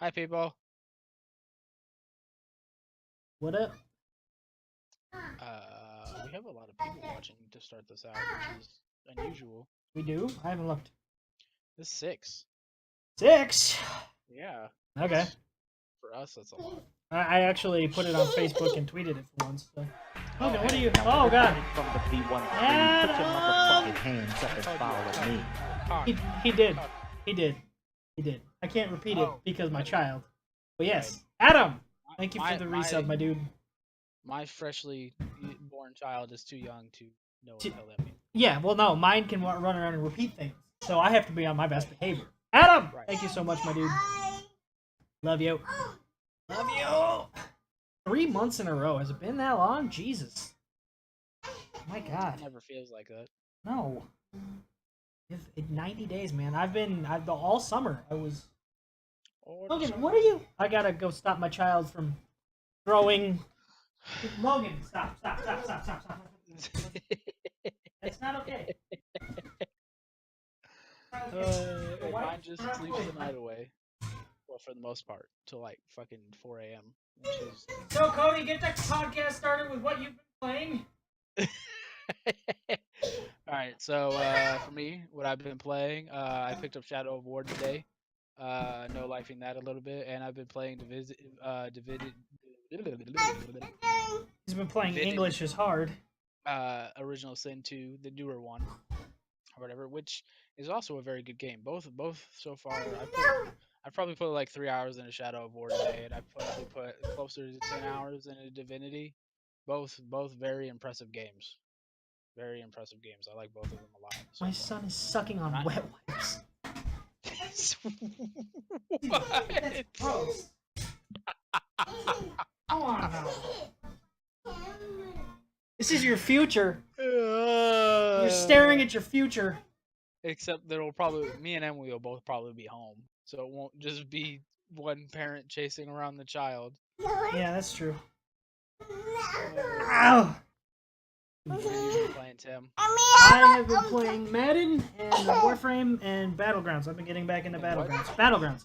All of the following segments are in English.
Hi, people. What up? We have a lot of people watching to start this out, which is unusual. We do? I haven't looked. This is 6. 6? Yeah. Okay. For us, that's a lot. I actually put it on Facebook and tweeted it for once. So. Oh, Okay, what are hey. you? Oh, God. From the B13, Adam! put your motherfucking hands up and told you, follow I me. Cock. He did. Cock. He did. He did. I can't repeat it Oh. because my child. But yes. Adam! Thank you for My- the my- resub, my dude. My freshly born child is too young to know what the hell that means. Yeah, well, no. Mine can run around and repeat things. So I have to be on my best behavior. Adam! Right. Thank you so much, my dude. Love you. Love you! 3 months in a row. Has it been that long? Jesus. My God. It never feels like that. No. 90 days, man. I've all summer. I was. Logan, what are you? I gotta go stop my child from throwing. Logan, stop. That's not okay. Mine just sleeps the night away. Well, for the most part, till like fucking 4 a.m. And she's So, Cody, get that podcast started with what you've been playing. All right, so for me, what I've been playing, I picked up Shadow of War today. No lifing that a little bit, and I've been playing He's been playing Divinity. English is hard. Original Sin 2, the newer one, or whatever, which is also a very good game. Both so far. I've probably put like 3 hours in a Shadow of War today, and I've probably put closer to 10 hours in a Divinity. Both very impressive games. Very impressive games. I like both of them a lot. So My far. son is sucking on I- wet wipes. What? That's gross. Come on now. This is your future. You're staring at your future. Except that me and Emily will both probably be home, so it won't just be one parent chasing around the child. Yeah, that's true. Ow! What have you been playing, Tim? I have been playing Madden and Warframe and Battlegrounds. I've been getting back into And what? Battlegrounds. Battlegrounds.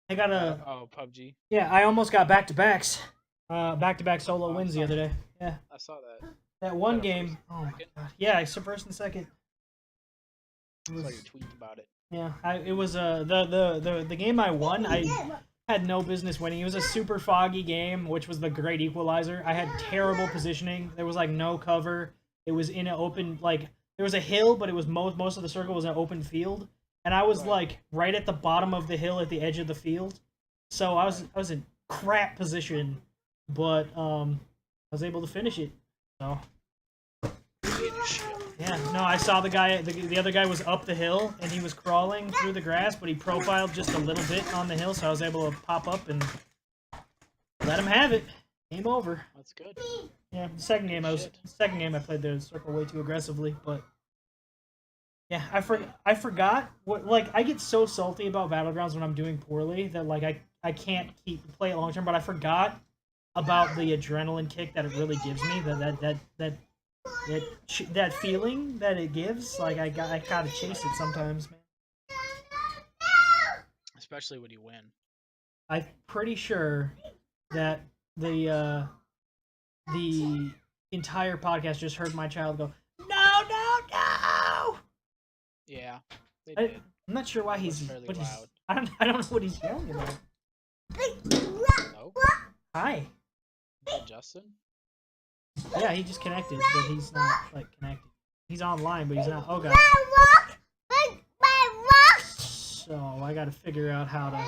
I got a PUBG. yeah. I almost got back-to-backs. Back-to-back solo wins the other day. Yeah, I saw that. that one Got a game. first and Oh my second? god. Yeah, it's the first and second. It I saw was- your tweet about it. Yeah, it was the game I won. I had no business winning. It was a super foggy game, which was the great equalizer. I had terrible positioning. There was like no cover. It was in an open there was a hill, but it was most of the circle was an open field, and I was Right. like right at the bottom of the hill at the edge of the field. So I was in crap position, but I was able to finish it. So. Yeah, no, I saw the guy, the other guy was up the hill, and he was crawling through the grass, but he profiled just a little bit on the hill, so I was able to pop up and let him have it. Game over. That's good. Yeah, the second game I played the circle way too aggressively, but yeah, I forgot what, like, I get so salty about Battlegrounds when I'm doing poorly that like I can't play it long term, but I forgot about the adrenaline kick that it really gives me, that feeling that it gives. Like I gotta chase it sometimes, man. Especially when you win. I'm pretty sure that the entire podcast just heard my child go, no. Yeah, they I, did. I'm not sure why It was he's. fairly What he's loud. I don't know what he's yelling about. No? Hi. Is that Justin? Yeah, he just connected, but he's not like connected. He's online, but he's not. Oh god. So I gotta figure out how to.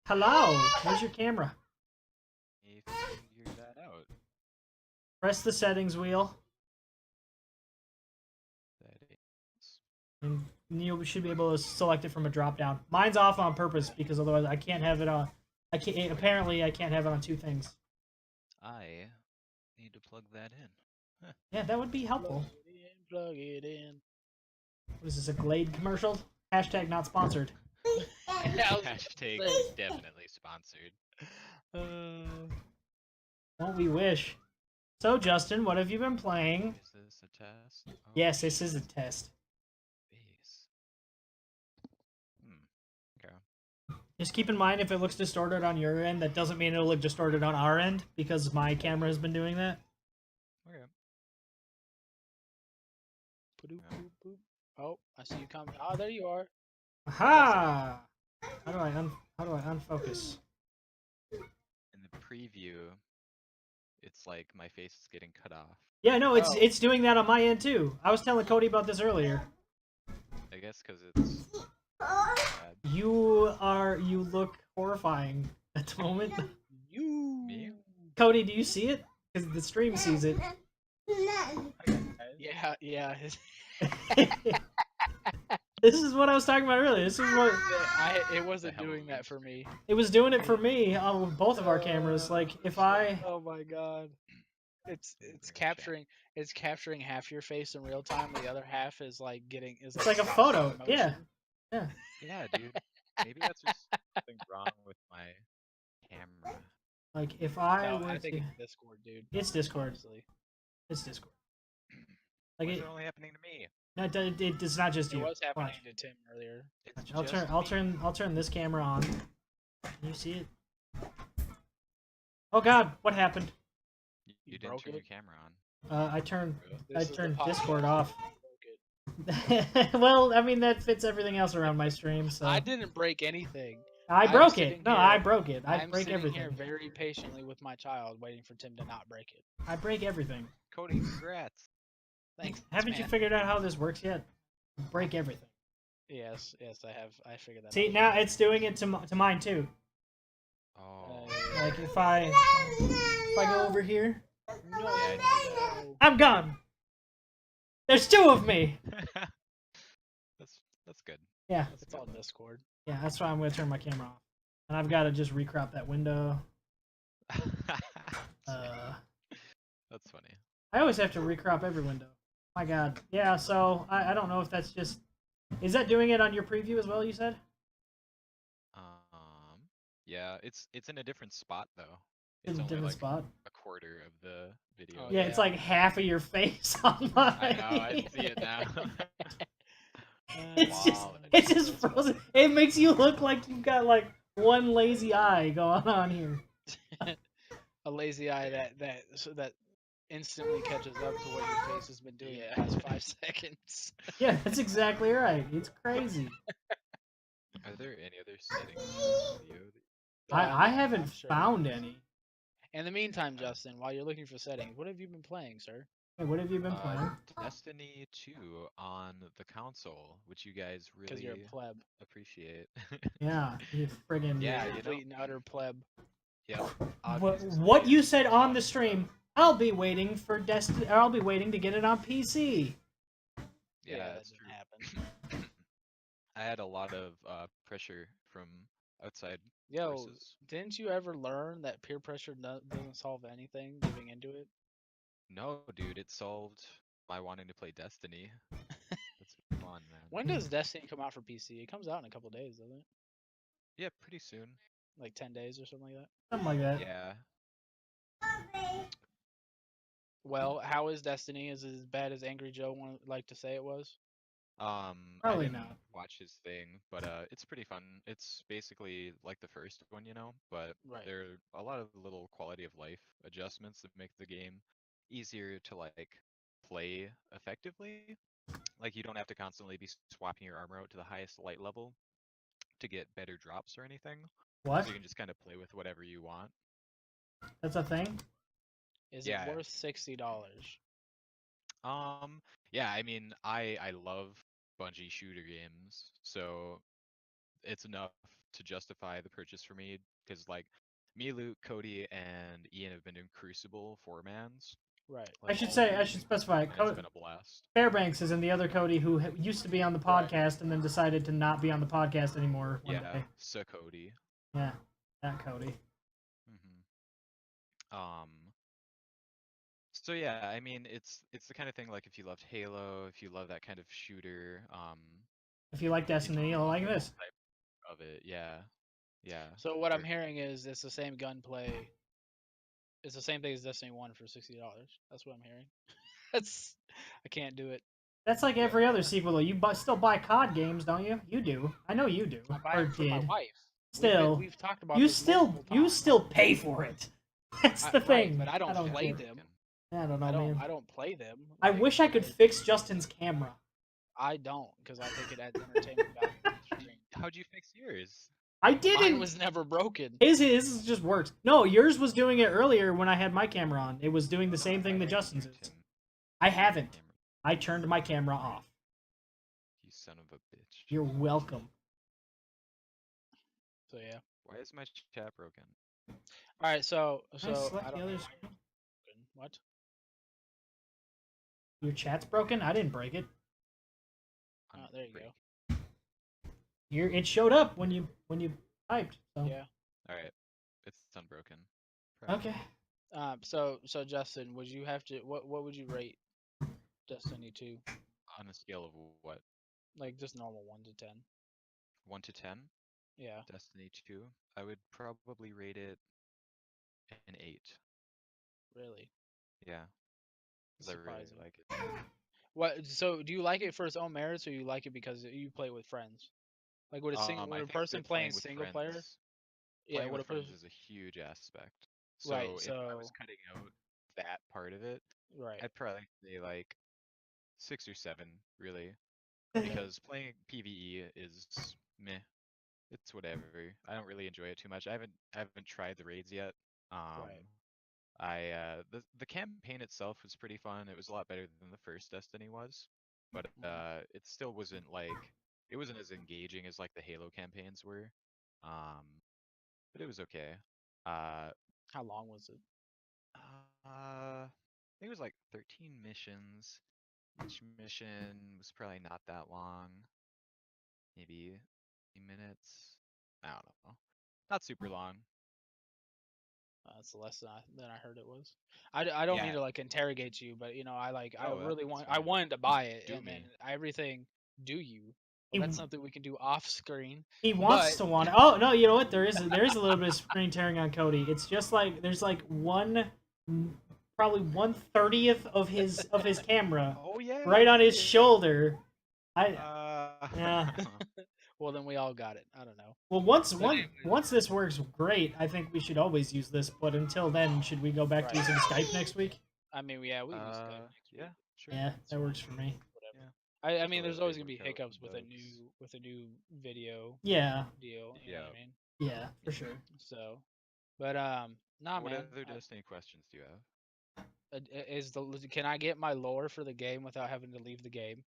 Hello. Where's your camera? If you figure that out, Press the settings wheel, that is. and you should be able to select it from a drop down. Mine's off on purpose because otherwise I can't have it on. I can't. Apparently, I can't have it on two things. I need to plug that in. Yeah, that would be helpful. Plug it in. What is this, a Glade commercial? Hashtag not sponsored. Hashtag definitely sponsored. Don't we wish? So, Justin, what have you been playing? Is this a test? Oh, Yes, this is a test. Base. Okay. Just keep in mind if it looks distorted on your end, that doesn't mean it'll look distorted on our end because my camera has been doing that. Okay. Boop, boop, boop. Oh, I see you coming. Oh, there you are. Aha! How do I unfocus? In the preview, it's like my face is getting cut off. Yeah, no, Oh. it's doing that on my end too. I was telling Cody about this earlier. I guess because it's bad. You look horrifying at the moment. You. Me? Cody, do you see it? Because the stream sees it. Yeah. This is what I was talking about earlier. This is what It wasn't hell doing is that this? for me. it was doing it for me on both of our cameras. Like if I Oh my god. It's capturing half your face in real time. The other half is like it's like a photo. Yeah. Yeah. Yeah, dude. Maybe that's just something wrong with my camera. Like if I No, were I think to, it's Discord, dude. it's Discord. Honestly. It's Discord. Like Why is it, it only happening to me? no, it's not just It you. was happening Watch. to Tim earlier. It's I'll just me. I'll turn this camera on. Can you see it? Oh God, what happened? You didn't broke turn your it? camera on. I turned This is the Discord podcast. off. Broke it. Well, I mean that fits everything else around my stream, so I didn't break anything. I I'm broke sitting it. No, here- I broke it. I I'm break sitting everything. here very patiently with my child, waiting for Tim to not break it. I break everything. Cody, congrats. Thanks. Haven't you man. figured out how this works yet? Break everything. Yes, I have. I figured that. See, out. now it's doing it to mine too. Oh. Like if I go over here, No, Yeah, I knew no. I'm gone. There's two of me. That's good. Yeah, It's all Discord. yeah. That's why I'm gonna turn my camera off, and I've got to just recrop that window. That's funny. I always have to recrop every window. My God. Yeah. So I don't know if that's just. Is that doing it on your preview as well? You said. Yeah, it's in a different spot though. It's a only different like spot. a quarter of the video. Oh, Yeah, it's yeah. like half of your face on mine. I know, I see it now. It's just Wow, it's just frozen. It makes you look like you've got like one lazy eye going on here. A lazy eye that instantly catches up to what your face has been doing Yeah. the past 5 seconds. Yeah, that's exactly right. It's crazy. Are there any other settings in the video? I haven't I'm sure. found any. In the meantime, Justin, while you're looking for settings, what have you been playing, sir? Hey, what have you been playing? Destiny 2 on the console, which you guys Because really you're a pleb. appreciate. Yeah, you friggin' Yeah, you know. Complete and utter pleb. Yep. What you said on the stream? I'll be waiting for Destiny. I'll be waiting to get it on PC. Yeah, that that's didn't true. happen. I had a lot of pressure from outside Yo, sources. didn't you ever learn that peer pressure doesn't solve anything giving into it? No, dude, it solved my wanting to play Destiny. It's fun, man. When does Destiny come out for PC? It comes out in a couple days, doesn't it? Yeah, pretty soon. Like 10 days or something like that. Something like that. Yeah. Well, how is Destiny? Is it as bad as Angry Joe like to say it was? I Probably didn't not. watch his thing, but it's pretty fun. It's basically like the first one, you know, but Right. there are a lot of little quality of life adjustments that make the game easier to like play effectively. Like you don't have to constantly be swapping your armor out to the highest light level to get better drops or anything. What? So you can just kind of play with whatever you want. That's a thing? Is Yeah. it worth $60? Yeah, I mean, I love Bungie shooter games, so it's enough to justify the purchase for me. Because like me, Luke, Cody, and Ian have been doing Crucible 4-mans. Right. I should all say, I week, should specify. and it's been a blast. Fairbanks is in the other Cody who used to be on the Right. podcast and then decided to not be on the podcast anymore one Yeah, day. so Cody. Yeah, that Cody. So yeah, I mean, it's the kind of thing like if you loved Halo, if you love that kind of shooter, If you like Destiny, you'll like this. type of it, yeah, yeah. So what I'm Or- hearing is it's the same gunplay. It's the same thing as Destiny 1 for $60. That's what I'm hearing. I can't do it. That's like every other sequel though. You still buy COD games, don't you? You do. I know you do. I buy Or it for my did. wife. Still, we've talked about you this multiple you times. still pay for it. That's the Right, thing. but I don't play care. them. I don't know, man. I don't play them. I Like, wish I could fix Justin's camera. I don't, because I think it adds entertainment value to the stream. How'd you fix yours? I Mine didn't. was never broken. His just worked. No, yours was doing it earlier when I had my camera on. It was doing the same thing that Justin's is. Tim, I haven't. camera. I turned my camera off. You son of a bitch. You're welcome. So yeah. Why is my chat broken? All right, so Can I select I the don't other know. screen? What? Your chat's broken? I didn't break it. Oh, there you Unbreak. go. It showed up when you typed. So. Yeah. Alright. It's unbroken. Okay. So Justin, would you have to what would you rate Destiny 2? On a scale of what? Like just normal 1 to 10. 1 to 10? Yeah. Destiny 2? I would probably rate it an 8. Really? Yeah. Because I really Surprising. like it. What? So do you like it for its own merits, or you like it because you play with friends? Like would a I would a think person that playing with single player? friends- Yeah. Playing Would with a friends person? is a huge aspect. So Right. if I was cutting out that part of it, Right. I'd probably say like 6 or 7, really. Because playing PvE is meh. It's whatever. I don't really enjoy it too much. I haven't tried the raids yet. Right. The campaign itself was pretty fun. It was a lot better than the first Destiny was, but it still wasn't like it wasn't as engaging as like the Halo campaigns were. But it was okay. How long was it? I think it was like 13 missions. Each mission was probably not that long. Maybe 50 minutes. I don't know. Not super long. It's less than I heard it was. I don't mean Yeah. to like interrogate you, but I Oh, really that's I fine. wanted to buy it, Do and me. then everything. Do you? He- Well, that's something we can do off screen. He wants But- to want it. Oh no, you know what? There is a little bit of screen tearing on Cody. It's just like there's like probably 1/30th of his camera Oh yeah. right on his shoulder. Yeah. Well, then we all got it. I don't know. Well, once this works great, I think we should always use this. But until then, should we go back to Right. using Skype next week? I mean, yeah, we use Skype next Yeah, week. sure. Yeah, that works for me. Whatever. I mean, there's Totally always gonna be work out hiccups the with a new video Yeah, deal. You know what I mean? yeah, for sure. So, but nah, What man. other Destiny questions do you have? Can I get my lore for the game without having to leave the game?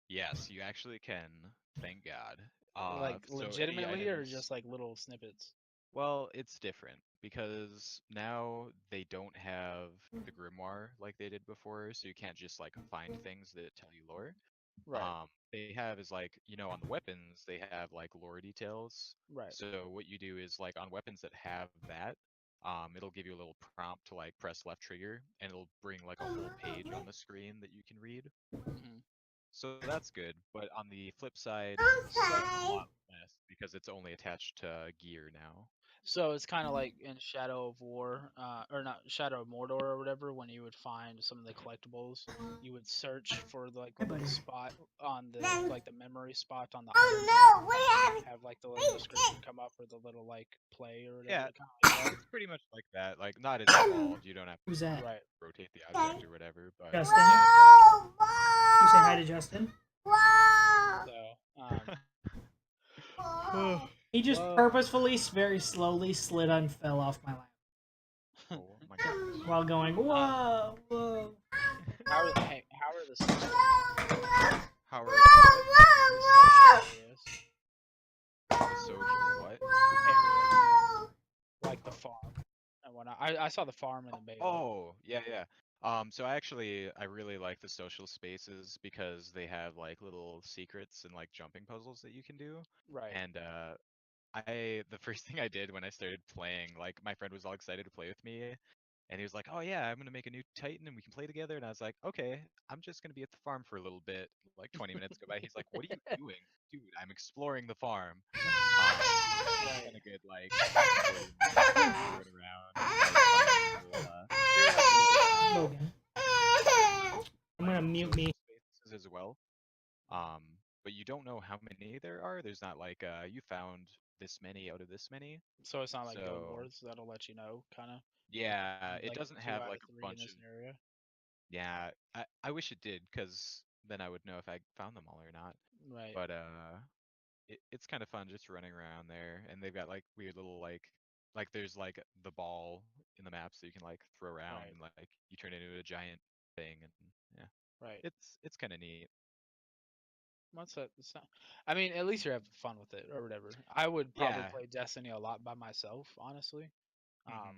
Yes, you actually can. Thank God. Like So any legitimately, or items- just like little snippets? Well, it's different because now they don't have the grimoire like they did before, so you can't just like find things that tell you lore. Right. They have is like, on the weapons, they have like lore details. Right. So what you do is like on weapons that have that, it'll give you a little prompt to like press left trigger, and it'll bring like a whole page on the screen that you can read. Mhm. So that's good, but on the flip side, it's a lot less because it's only attached to gear now. So it's kind of like in Shadow of War, or not Shadow of Mordor or whatever. When you would find some of the collectibles, you would search for like the little spot on the like the memory spot on the item. Have like the little description come up or the little like play or whatever. Yeah, kinda like that. it's pretty much like that. Like not as involved. You don't have Who's to that? Right. rotate the object or whatever, but Justin? yeah, it's like Can you say hi to Justin? So, He just Whoa. purposefully, very slowly slid and fell off my lap oh my gosh. while going, whoa, whoa. how are the social How are areas? the social what? Areas, like the farm and whatnot. I saw the farm in the bay. Oh, yeah. So I really like the social spaces because they have like little secrets and like jumping puzzles that you can do. Right. And the first thing I did when I started playing, like my friend was all excited to play with me, and he was like, "Oh yeah, I'm gonna make a new Titan and we can play together." And I was like, "Okay, I'm just gonna be at the farm for a little bit." Like 20 minutes go by. He's like, "What are you doing, dude? I'm exploring the farm." Kind of good, like 40 minutes going around, like, finding little, Logan. I'm gonna mute me. spaces as well. but you don't know how many there are. There's not like you found this many out of this many. So it's not like Guild So Wars that'll let you know, kind of. yeah, it Like doesn't 2 have out of like a 3 in bunch of this area. yeah. I wish it did, because then I would know if I found them all or not. Right. But it's kind of fun just running around there, and they've got like weird little like there's like the ball in the map, so you can like throw around Right. and like you turn it into a giant thing, and yeah, Right. it's kind of neat. What's that? It's not, I mean, at least you're having fun with it or whatever. I would probably Yeah. play Destiny a lot by myself, honestly. Hmm.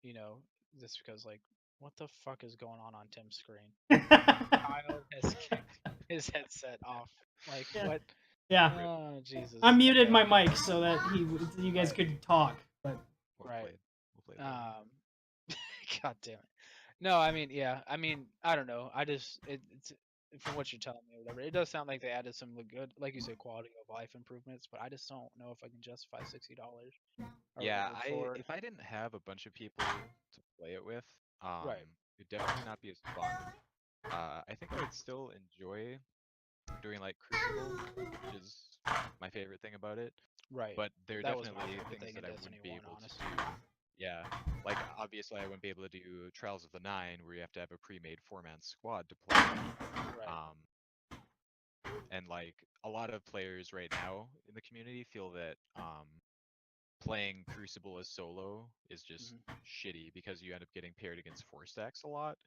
You know, just because like, what the fuck is going on Tim's screen? Kyle has kicked his headset off. Like Yeah. what? Yeah. Oh Jesus. I muted Okay. my mic so that you guys Right. could talk. But Well Right. played. Well played. Logan. God damn it. No, I mean, yeah. I mean, I don't know. I just it's from what you're telling me or whatever. It does sound like they added some good, like you said, quality of life improvements. But I just don't know if I can justify $60 or Yeah, whatever for. if I didn't have a bunch of people to play it with, Right. it'd definitely not be as fun. I think I would still enjoy doing like Crucible, which is my favorite thing about it. Right. But there are That was my definitely favorite things thing in that I Destiny wouldn't be 1, able to honestly. do. Yeah, like obviously I wouldn't be able to do Trials of the Nine, where you have to have a pre-made 4-man squad to play. Right. Um, and like a lot of players right now in the community feel that playing Crucible as solo is just Mhm. shitty, because you end up getting paired against 4 stacks a lot.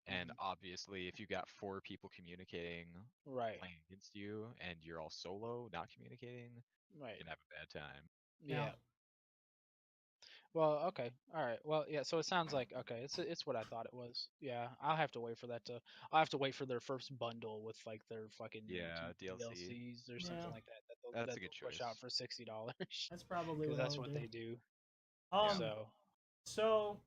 And Mhm. obviously, if you got 4 people communicating Right. playing against you and you're all solo, not communicating, Right. you can have a bad time. yeah. Yeah. Well, okay. All right. Well, yeah, so it sounds like okay, it's what I thought it was. Yeah, I'll have to wait for that to I'll have to wait for their first bundle with like their fucking Yeah, two DLC. DLCs or Yeah. something like that That's that a good they'll push out choice. for $60 That's probably because what that's I'll what do. they do. Yeah. So, So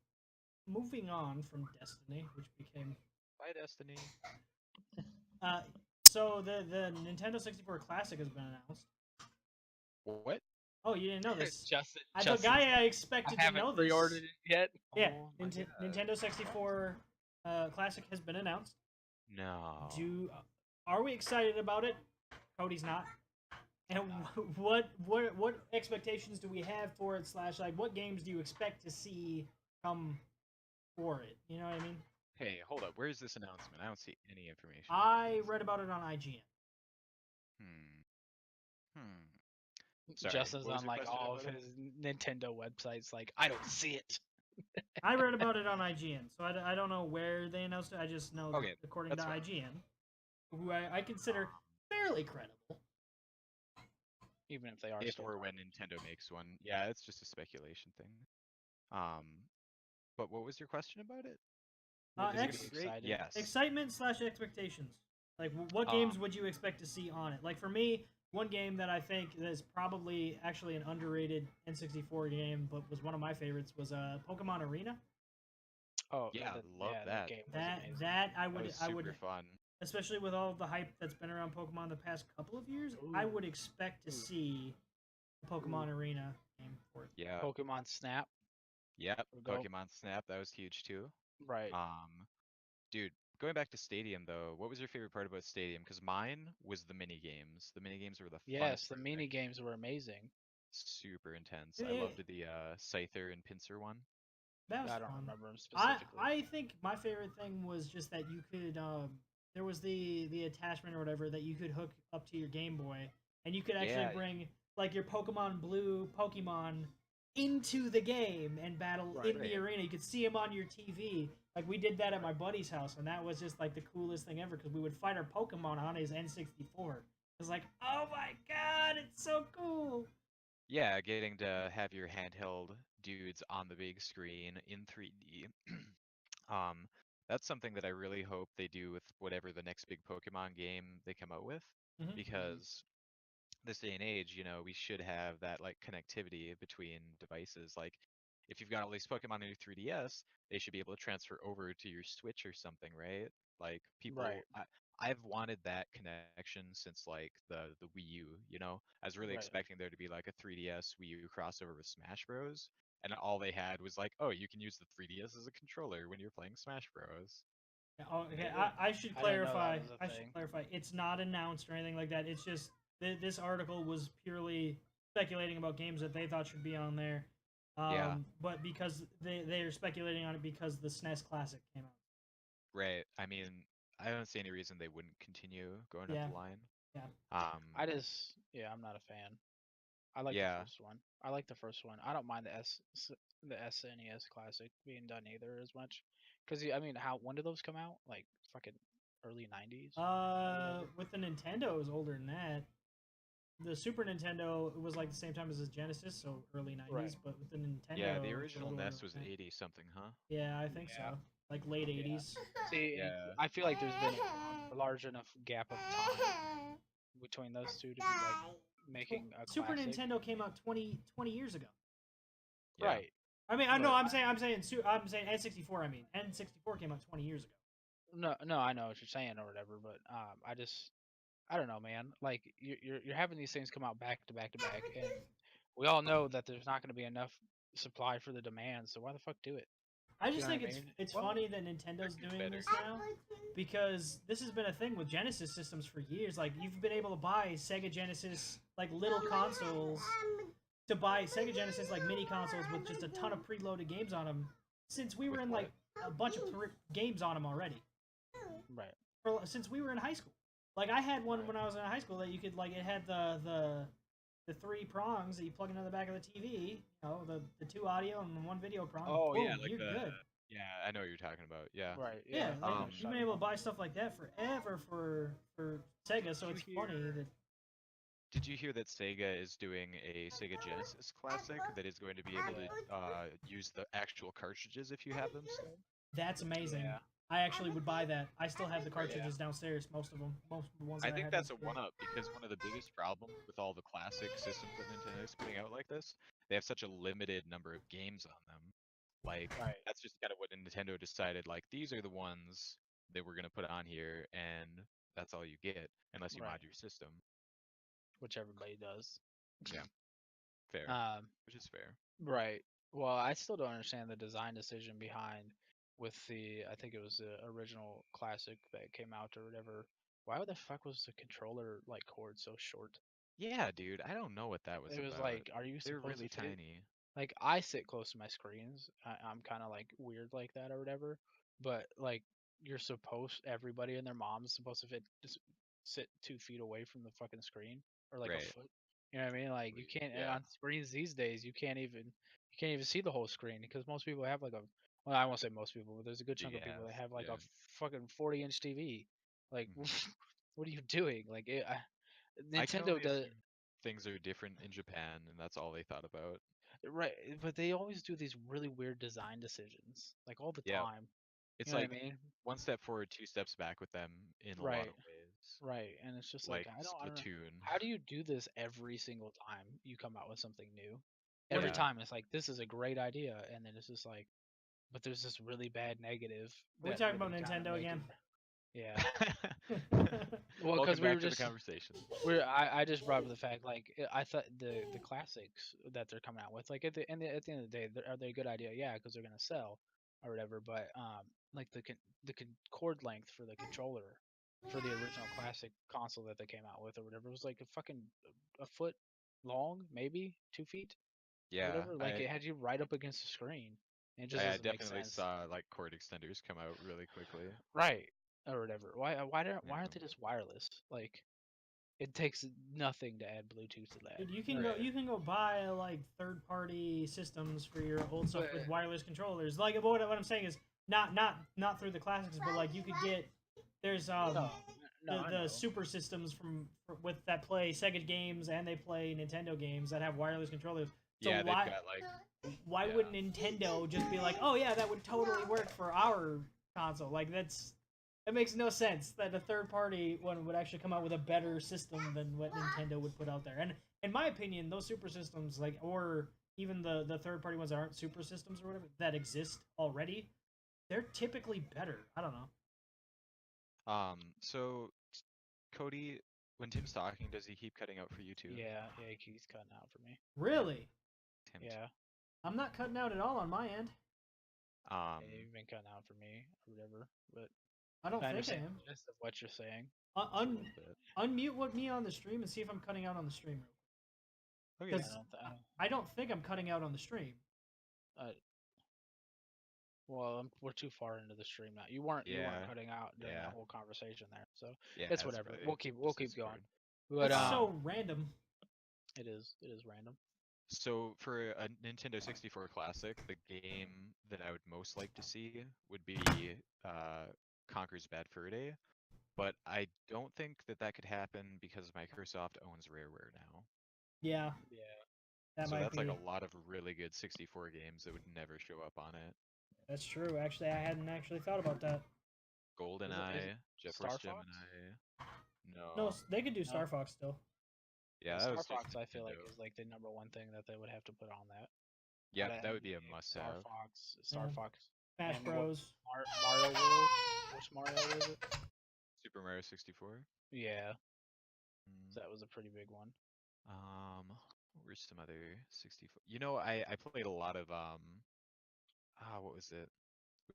moving on from Destiny, which became Bye, Destiny. uh, so the Nintendo 64 Classic has been announced. What? Oh, you didn't know this? Justin, The Justin's guy I like, expected I to haven't know this. pre-ordered it yet. Yeah, Oh my God. Nintendo 64 Classic has been announced. No. Are we excited about it? Cody's not. And what expectations do we have for it? Slash, like, what games do you expect to see come for it? You know what I mean? Hey, hold up. Where's this announcement? I don't see any information. I read about it on IGN. Hmm. Hmm. Sorry. Justin's What was on your like question all of about it? his Nintendo websites. Like, I don't see it. I read about it on IGN, so I don't know where they announced it. I just know Okay, that according to that's fine. IGN, who I consider fairly credible. Even if they are If still or when Nintendo makes one. Yeah, it's just a speculation thing. Um, but what was your question about it? Is Is he it gonna be great? excited? Yes. Excitement slash expectations. Like, what games would you expect to see on it? Like, for me, one game that I think is probably actually an underrated N64 game, but was one of my favorites, was Pokemon Arena. Oh, Yeah, love that that. game was That amazing. that I That would was I super would fun. especially with all of the hype that's been around Pokemon the past couple of years, I Ooh. would expect to Ooh. see a Pokemon Arena game for it. Yeah. Pokemon Snap. Yep. Go. Pokemon Snap, that was huge too. Right. Dude, going back to Stadium though, what was your favorite part about Stadium? Because mine was the mini games. The mini games were the Yes, funnest the part of mini that game. games were amazing. Super intense. I Eh, loved the Scyther and Pinsir one. That was I don't fun. remember them specifically. I think my favorite thing was just that you could there was the attachment or whatever that you could hook up to your Game Boy, and you could actually Yeah. bring like your Pokemon Blue Pokemon into the game and battle Right. in the arena. You could see them on your TV. Like, we did that at my buddy's house, and that was just like the coolest thing ever because we would fight our Pokemon on his N64. It was like, oh my god, it's so cool. Yeah, getting to have your handheld dudes on the big screen in 3D. um, that's something that I really hope they do with whatever the next big Pokemon game they come out with, Mhm. because this day and age, you know, we should have that like connectivity between devices. Like, if you've got all these Pokemon in your 3DS, they should be able to transfer over to your Switch or something, right? Like, Right. I've wanted that connection since like the Wii U. You know, I was really Right. expecting there to be like a 3DS Wii U crossover with Smash Bros. And all they had was like, oh, you can use the 3DS as a controller when you're playing Smash Bros. Oh, okay, Yeah. I should I didn't know that clarify. was a I should thing. clarify. It's not announced or anything like that. It's just This article was purely speculating about games that they thought should be on there. Yeah. But because they are speculating on it because the SNES Classic came out. Right. I mean, I don't see any reason they wouldn't continue going Yeah. up the line. Yeah. I'm not a fan. I like the Yeah. first one. I like the first one. I don't mind the SNES Classic being done either as much. Cause I mean, when did those come out? Like fucking early '90s. With the Nintendo, it was older than that. The Super Nintendo was like the same time as the Genesis, so early '90s. Right. But with the Nintendo, Yeah, the it's a original little NES older was than that. 80 something, huh? Yeah, I think Yeah. so. Like late '80s. See, Yeah. I feel like there's been a large enough gap of time between those two to be like making a Super classic. Nintendo came out 20 years ago. Yeah. Right. I mean, I know. But- I'm saying N64. I mean, N64 came out 20 years ago. No, I know what you're saying or whatever, but I don't know, man. Like you're having these things come out back to back to back, and we all know that there's not going to be enough supply for the demand. So why the fuck do it? I You just know what think I it's mean? it's Well, funny that Nintendo's do doing better. this now because this has been a thing with Genesis systems for years. Like you've been able to buy Sega Genesis like little consoles to buy Sega Genesis like mini consoles with just a ton of preloaded games on them since we were With in like a bunch of games on them already. Right. Since we were in high school. Like I had one when I was in high school that you could like it had the three prongs that you plug into the back of the TV. You know, the two audio and one video prong. Oh, Boom, yeah, like you're the- good. Yeah, I know what you're talking about. Yeah. Right. Yeah, I know like, what you've you're been talking able to about. buy stuff like that forever for Sega, so Did it's you funny hear- that Did you hear that Sega is doing a Sega Genesis Classic that is going to be able to use the actual cartridges if you have them still? that's amazing. Yeah. I actually would buy that. I still have the cartridges downstairs, most of them, most of the ones. I that think had that's a downstairs. one-up because one of the biggest problems with all the classic systems that Nintendo is putting out like this, they have such a limited number of games on them. Like, Right. that's just kind of what Nintendo decided, like, these are the ones that we're going to put on here, and that's all you get, unless you Right. mod your system. Which everybody does. Fair. Which is fair. Right. Well, I still don't understand the design decision behind with I think it was the original classic that came out or whatever. Why the fuck was the controller like cord so short? Yeah, dude, I don't know what that was It was about. like, are you They're supposed really to fit? tiny. Like I sit close to my screens. I'm kind of like weird like that or whatever. But like everybody and their mom's supposed to just sit 2 feet away from the fucking screen or like Right. a foot. You know what I mean? Like you can't. And Yeah. on screens these days, you can't even see the whole screen because most people have like a. Well, I won't say most people, but there's a good chunk of people that have like a fucking 40-inch TV. Like, what are you doing? Like, I can Nintendo only does. assume things are different in Japan, and that's all they thought about. Right, but they always do these really weird design decisions, like all the Yeah. time. It's You know like what I mean? one step forward, two steps back with them in a lot Right. of ways. Right, and it's just Like like I don't know. Splatoon. How do you do this every single time you come out with something new? Every Yeah. time it's like this is a great idea, and then it's just like, but there's this really bad negative. Are we that talking about really kinda Nintendo make again? it- Yeah. Well, Welcome because we back were to just the conversation. I just brought up the fact like I thought the classics that they're coming out with like at the end of the day are they a good idea? Yeah, because they're gonna sell or whatever. But like the cord length for the controller for the original classic console that they came out with or whatever was like a foot long, maybe 2 feet. Or Yeah, whatever. Like it had you right up against the screen. And it just I doesn't make definitely sense. saw like cord extenders come out really quickly. Right. Or whatever. Why aren't Yeah. they just wireless? Like it takes nothing to add Bluetooth to that. Dude, you can Right. go buy like third party systems for your old stuff with But- wireless controllers. Like what I'm saying is not through the classics, but like you could get there's No, I the know. super systems with that play Sega games and they play Nintendo games that have wireless controllers. So Yeah, why they've got like why yeah. wouldn't Nintendo just be like, oh yeah, that would totally work for our console? Like that makes no sense that a third party one would actually come out with a better system than what Nintendo would put out there. And in my opinion, those super systems, like or even the third party ones that aren't super systems or whatever that exist already, they're typically better. I don't know. So Cody, when Tim's talking, does he keep cutting out for you too? Yeah, he keeps cutting out for me. Really? Tim. Yeah. I'm not cutting out at all on my end. Yeah, you've been cutting out for me or whatever. But I don't I think I understand am. the gist of what you're saying. Un- Just a un- little bit. unmute what me on the stream and see if I'm cutting out on the stream. Okay. Because I I don't think I'm cutting out on the stream. well, we're too far into the stream now. You weren't Yeah. cutting out during Yeah. the whole conversation there, so Yeah. it's it's whatever. probably We'll keep just going. Discord. But That's so random. it is random. So for a Nintendo 64 Classic, the game that I would most like to see would be Conker's Bad Fur Day, but I don't think that that could happen because Microsoft owns Rareware now. Yeah, Yeah. that So might that's be. like a lot of really good 64 games that would never show up on it. That's true. Actually, I hadn't actually thought about that. GoldenEye, Jet Star Force Fox? Gemini. No, No. they could do Star Fox still. Yeah, that Star was just Fox, I feel like, Nintendo. is like the number one thing that they would have to put on that. Yeah, Out of that would be a NBA, must-have. Star Yeah. Fox, Smash and what- Bros. Mario World. Which Mario was it? Super Mario 64. Yeah, Mm, that was a pretty big one. where's some other 64? You know, I played a lot of what was it?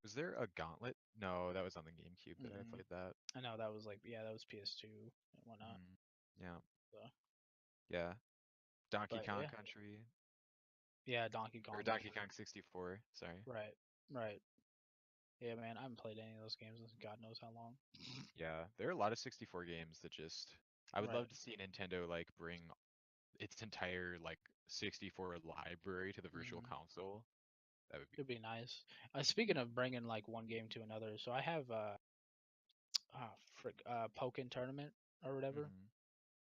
Was there a Gauntlet? No, that was on the GameCube that I Mm-mm. played that. I know that was like, yeah, that was PS2 and whatnot. Yeah. So. Yeah. Donkey But, Kong yeah. Country. Yeah, Donkey Kong. Or Donkey Kong 64, sorry. Right. Yeah, man, I haven't played any of those games in God knows how long. Yeah, there are a lot of 64 games that just I would Right. love to see Nintendo like bring its entire like 64 library to the virtual Mhm. console. That would be It'd be nice. Speaking of bringing like one game to another, so I have Pokken Tournament or whatever Mhm.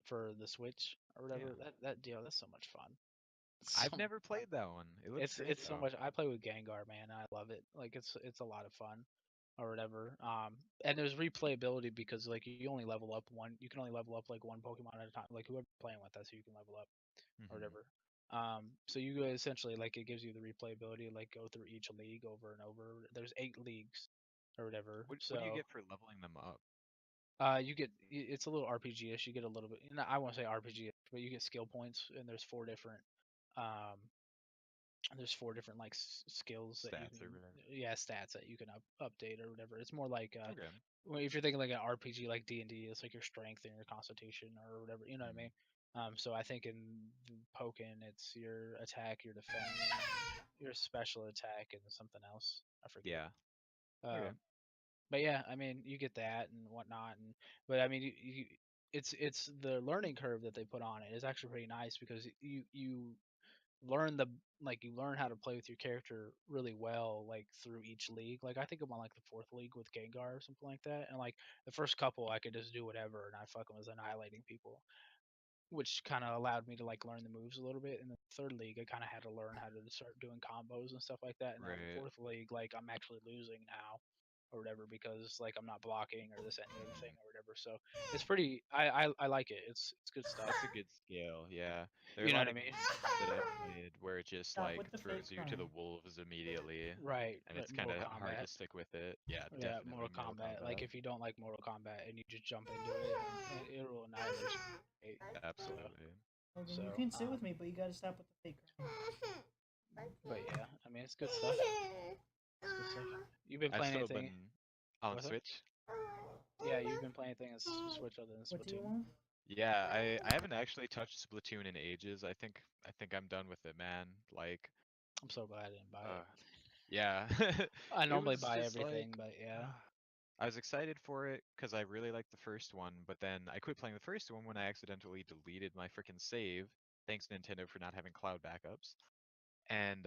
for the Switch or whatever. Yeah. That deal, that's so much fun. I've So never much fun. played that one. It looks great It's so though. much. I play with Gengar, man. I love it. Like it's a lot of fun, or whatever. And there's replayability because like you only level up one. You can only level up like one Pokemon at a time. Like whoever's playing with us, you can level up or Mhm. whatever. So you essentially like it gives you the replayability, like go through each league over and over. There's 8 leagues or whatever. What So do you get for leveling them up? you get it's a little RPG-ish. You get a little bit. I won't say RPG, but you get skill points, and there's 4 different um like skills that you Stats or can whatever. stats that you can update or whatever. It's more like Okay. well, if you're thinking like an RPG like D&D, it's like your strength and your constitution or whatever, you know what I mean? So I think in Pokken it's your attack, your defense, your special attack, and something else. I forget. Yeah. Okay. But yeah, I mean you get that and whatnot, and but I mean it's the learning curve that they put on it is actually pretty nice because you learn you learn how to play with your character really well like through each league. Like I think I'm on like the 4th league with Gengar or something like that, and like the first couple I could just do whatever and I fucking was annihilating people, which kind of allowed me to like learn the moves a little bit. In the 3rd league I kind of had to learn how to start doing combos and stuff like that, and now in the Right. 4th league like I'm actually losing now or whatever because like I'm not blocking or this and the other thing or whatever. So it's pretty. I like it. It's good stuff. It's a good scale, yeah. There are You a know lot what I of mean? games that I've played where it just Stop like with the throws fake you to the crying. wolves immediately, Right. and it's Mortal kind of hard to Kombat. stick with it. Yeah, Yeah, definitely Mortal Kombat. Like if you don't like Mortal Kombat and you just jump into it, it will annihilate you. Absolutely. Well, then So, you can sit with me, but you gotta stop with the fake crying. But yeah, I mean it's good stuff. It's good stuff. You've been I've playing still anything? been on What's that? Switch. Yeah, you've been playing anything on Switch other than What do you Splatoon? want? Yeah, I haven't actually touched Splatoon in ages. I think I'm done with it, man. Like, I'm so glad I didn't buy it. yeah. I It normally was buy just everything, like, but yeah. I was excited for it because I really liked the first one, but then I quit playing the first one when I accidentally deleted my freaking save. Thanks Nintendo for not having cloud backups. And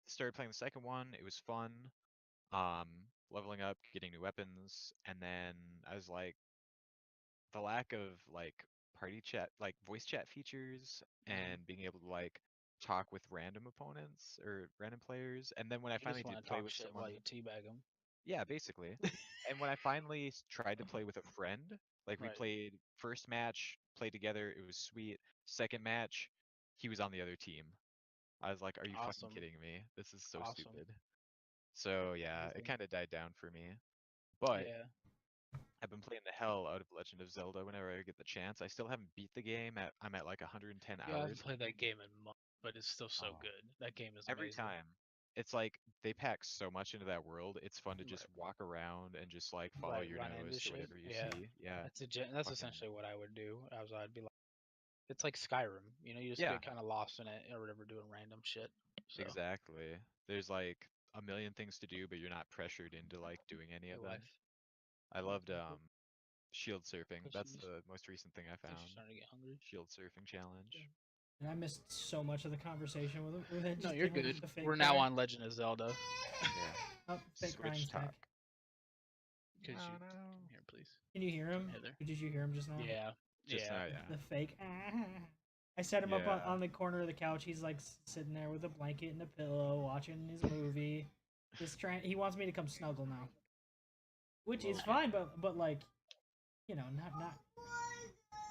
started playing the second one. It was fun. Um, leveling up, getting new weapons, and then I was like, the lack of like party chat, like voice chat features, and being able to like talk with random opponents or random players, and then when I You just finally want did to play talk with shit someone, while you teabag them. yeah, basically. And when I finally tried to play with a friend, like we Right. played first match, played together, it was sweet. Second match, he was on the other team. I was like, are you fucking Awesome. kidding me? This is so Awesome. stupid. So yeah, it Amazing. kind of died down for me. But Yeah. I've been playing the hell out of Legend of Zelda whenever I get the chance. I still haven't beat the game. I'm at like 110 Yeah, I haven't hours. played that game in months, but it's still so Oh, good. That game is every amazing. time. it's like they pack so much into that world. It's fun to just Right. walk around and just like follow your Run into nose to shit. whatever you Yeah, see. Yeah. that's Fucking essentially what I would do. I'd be like, it's like Skyrim. You just yeah, get kind of lost in it or whatever, doing random shit. So exactly. There's like a million things to do, but you're not pressured into like doing any of your them. wife, I loved example, shield surfing. because That's she's the most recent thing I I think she's found. starting to get hungry. Shield surfing challenge. And I missed so much of the conversation with it. No, Just you're dealing good. with the fake We're now cry. on Legend of Zelda. Yeah. Oh, fake crying's Switch back. talk. Could Oh you no. come here, please? Can you hear him? Heather. Or did you hear him just now? Yeah. Just yeah. now, yeah. The fake. I set him up Yeah. on the corner of the couch. He's like sitting there with a blanket and a pillow, watching his movie. Just trying. He wants me to come snuggle now, which is Love it. fine. But like, not.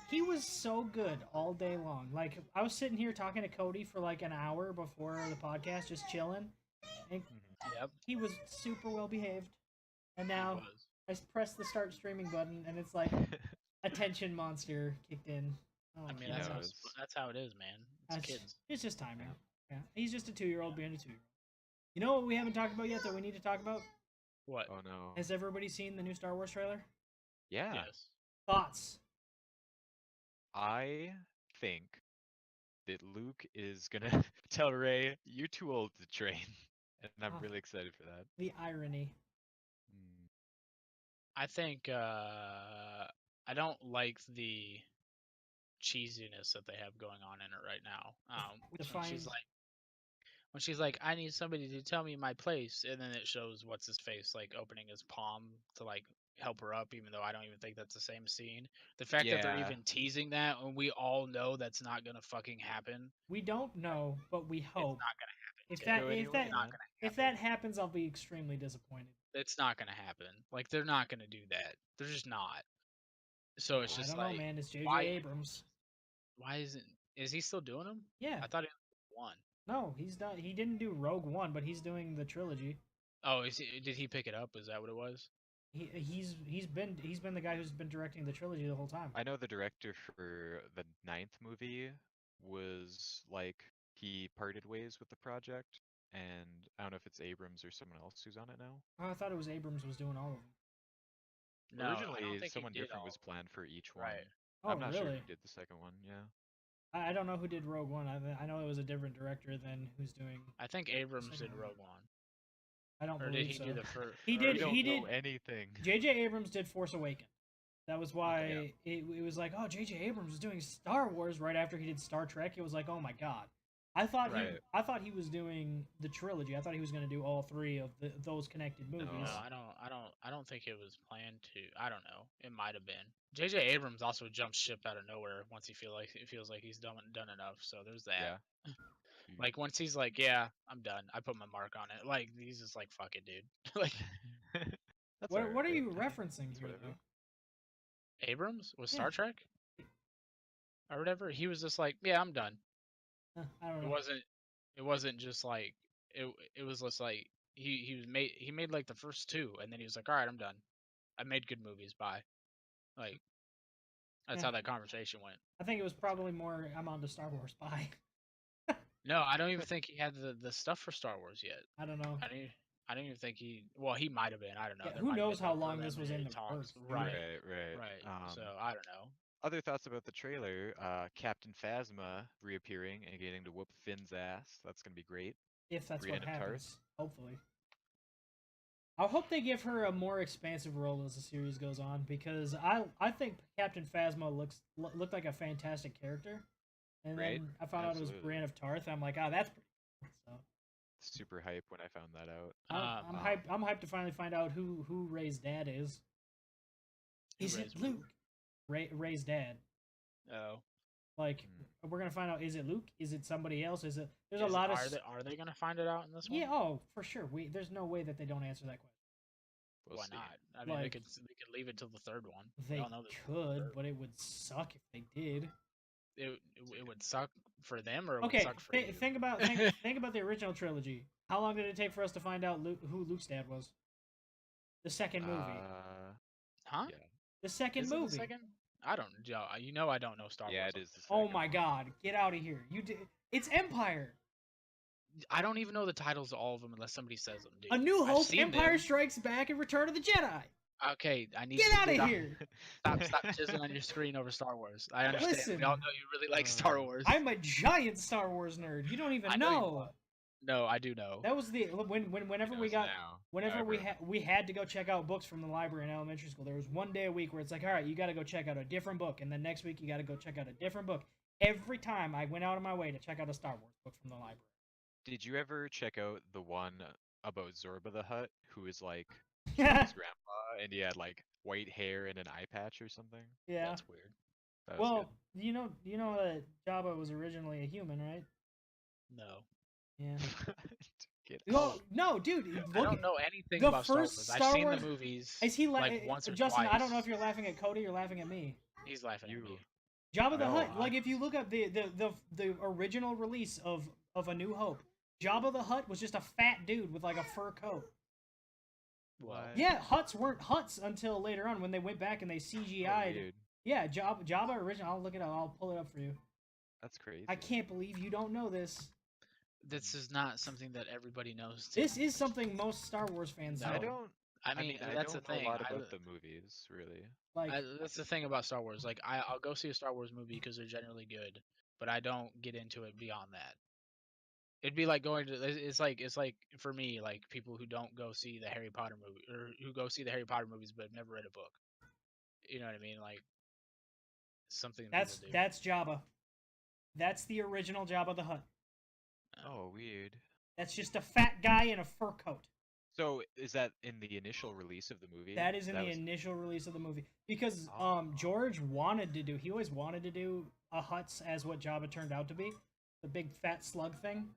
He was so good all day long. Like I was sitting here talking to Cody for like an hour before the podcast, just chilling, and Yep. he was super well behaved. And It now was. I pressed the start streaming button, and it's like attention monster kicked in. Oh, I mean, He that's knows. how it is, man. It's That's- kids. It's just timing. Yeah, he's just a 2-year-old being a 2-year-old. You know what we haven't talked about yet that we need to talk about? What? Oh no. Has everybody seen the new Star Wars trailer? Yeah. Yes. Thoughts? I think that Luke is gonna tell Ray, "You're too old to train," and I'm Oh. really excited for that. The irony. Mm, I think I don't like the cheesiness that they have going on in it right now. When Define. she's like, I need somebody to tell me my place, and then it shows what's his face like opening his palm to like help her up, even though I don't even think that's the same scene. The fact that they're Yeah. even teasing that, and we all know that's not gonna fucking happen. We don't know, but we It's hope. not gonna happen. If okay? that Go if anyway, that man. if that happens, I'll be extremely disappointed. It's not gonna happen. Like they're not gonna do that. They're just not. So it's I just don't like, know, man. It's J.J. why- Abrams. why isn't? Is he still doing them? Yeah. I thought he won. No, he's done. He didn't do Rogue One, but he's doing the trilogy. Oh, did he pick it up? Is that what it was? He's been the guy who's been directing the trilogy the whole time. I know the director for the 9th movie was like he parted ways with the project, and I don't know if it's Abrams or someone else who's on it now. Oh, I thought it was Abrams was doing all of them. No, I don't Originally, think he someone did different all was of them. planned for each one. Right. Oh, I'm not sure really? who did the second one. Yeah. I don't know who did Rogue One. I know it was a different director than who's doing. I think Abrams did Second one. Rogue One, I don't or did believe he so. do the first? He We did- don't he know did- anything. J.J. Abrams did Force Awakens. That was why it was like, oh, J.J. Abrams was doing Star Wars right after he did Star Trek. It was like, oh my god. I thought Right. he was doing the trilogy. I thought he was going to do all three of those connected movies. No, I don't think it was planned to. I don't know. It might have been. J.J. Abrams also jumped ship out of nowhere once he feels like he's done enough. So there's that. Yeah. Like once he's like, yeah, I'm done. I put my mark on it. Like he's just like, fuck it, dude. Like That's What are alright, you I mean, referencing it's here, whatever. though? Abrams was Yeah. Star Trek or whatever. He was just like, yeah, I'm done. I don't It know. wasn't just like it was just like he made like the first two, and then he was like, all right, I'm done. I made good movies. Bye. Like that's Yeah. how that conversation went. I think it was probably more, I'm on to Star Wars. Bye. No, I don't even think he had the stuff for Star Wars yet. I don't know. I don't even think he. Well, he might have been. I don't know. Yeah, There who might have knows been how no long this was in preliminary the talks. works, dude. Right. Right. So I don't know. Other thoughts about the trailer? Captain Phasma reappearing and getting to whoop Finn's ass. That's gonna be great. If that's what Brienne of Tarth. happens. Hopefully. I hope they give her a more expansive role as the series goes on, because I think Captain Phasma looked like a fantastic character, and Right, then I found out it was absolutely. Brienne of Tarth. I'm like, that's pretty cool. So Super hype when I found that out. I'm hyped. I'm hyped to finally find out who Ray's dad is. Who Is Rey's it who? Luke? Ray's dad. Oh, Like we're gonna find out. Is it Luke? Is it somebody else? Is it? There's a Is- lot of. Are they gonna find it out in this one? Yeah. Oh, for sure. There's no way that they don't answer that question. We'll Why see. not? I mean, Like- they could leave it till the third one. They all know there's a could, third. but it would suck if they did. It would suck for them, or it would Okay, suck for you. think about think about the original trilogy. How long did it take for us to find out who Luke's dad was? The second movie. Huh? Yeah. The second Is it the movie. second? I don't. You know, I don't know Star Yeah, Wars. it is. The Oh second my one. God! Get out of here! You did. It's Empire. I don't even know the titles of all of them unless somebody says them, dude. A New I've Hope, seen Empire them. Strikes Back, and Return of the Jedi. Okay, I need Get you out to of stop- here. Stop chiseling on your screen over Star Wars. I understand. Listen. We all know you really like Star Wars. I'm a giant Star Wars nerd. You don't even I know you know. are. No, I do know. That was the whenever He we knows got now. whenever Ever. we had to go check out books from the library in elementary school. There was one day a week where it's like, all right, you got to go check out a different book, and then next week you got to go check out a different book. Every time I went out of my way to check out a Star Wars book from the library. Did you ever check out the one about Zorba the Hutt, who is like Yeah. his grandpa, and he had like white hair and an eye patch or something? Yeah. That's weird. That was Well, you know that Jabba was originally a human, right? No. Yeah. good. Get No, dude. I Look, don't know anything the about Star first Wars. Star I've seen Wars- the movies is he like once or Justin? twice. I don't know if you're laughing at Cody or laughing at me. He's laughing You- at me. Jabba the No, Hutt. I- Like if you look up the original release of A New Hope, Jabba the Hutt was just a fat dude with like a fur coat. Well, What? Yeah, Hutts weren't Hutts until later on when they went back and they Oh, CGI'd. weird. Yeah, Jabba original. I'll look it up. I'll pull it up for you. That's crazy. I can't believe you don't know this. this is not something that everybody knows. Tim. This is something most Star Wars fans No. know. I don't. I mean, I that's don't the know thing. a lot about the movies, really. Like, That's the thing about Star Wars. Like, I'll go see a Star Wars movie because they're generally good, but I don't get into it beyond that. It'd be like going to. It's like for me, like people who don't go see the Harry Potter movie or who go see the Harry Potter movies but have never read a book. You know what I mean? Like something that people do. that's Jabba. That's the original Jabba the Hutt. Oh, weird. That's just a fat guy in a fur coat. So is that in the initial release of the movie? That is in the was- initial release of the movie because Oh. George wanted to do. He always wanted to do a Hutts as what Jabba turned out to be, the big fat slug thing.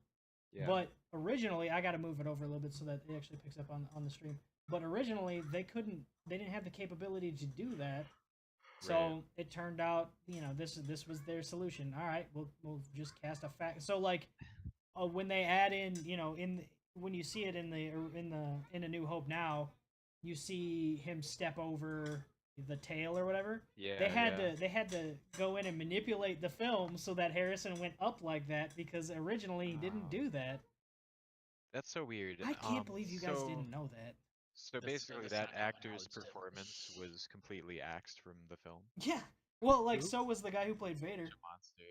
Yeah. But originally, I got to move it over a little bit so that it actually picks up on the stream. But originally, they didn't have the capability to do that. So Right. it turned out, this was their solution. All right, we'll just cast a fat. So like, when they add in, when you see it in A New Hope now, you see him step over the tail or whatever. Yeah. They had yeah. to go in and manipulate the film so that Harrison went up like that because originally he didn't Oh. do that. That's so weird. I can't believe you guys didn't know that. So That's- basically, that's that not how my actor's knowledge does. performance was completely axed from the film. Yeah. Well, like Who? so was the guy who played Vader. Monster.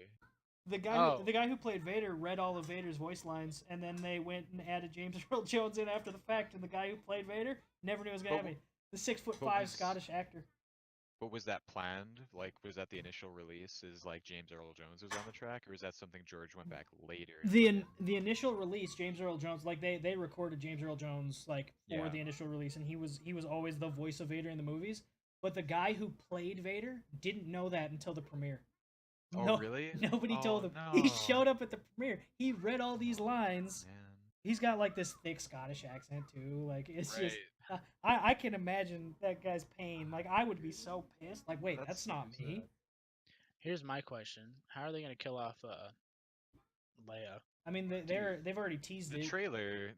Oh. The guy who played Vader read all of Vader's voice lines, and then they went and added James Earl Jones in after the fact, and the guy who played Vader never knew it was gonna But happen. The 6'5" was- Scottish actor. But was that planned? Like, was that the initial release? Is like James Earl Jones was on the track, or is that something George went back later? and put in? The initial release, James Earl Jones, like they recorded James Earl Jones like for Yeah. the initial release, and he was always the voice of Vader in the movies. But the guy who played Vader didn't know that until the premiere. Oh, No- really? Nobody Oh, told him. No. He showed up at the premiere. He read all these lines. Man. He's got like this thick Scottish accent too. Like it's Right. just I can imagine that guy's pain. Like I would be so pissed. Like wait, that's not super me. sad. Here's my question: how are they gonna kill off Leia? I mean they've already teased The it, trailer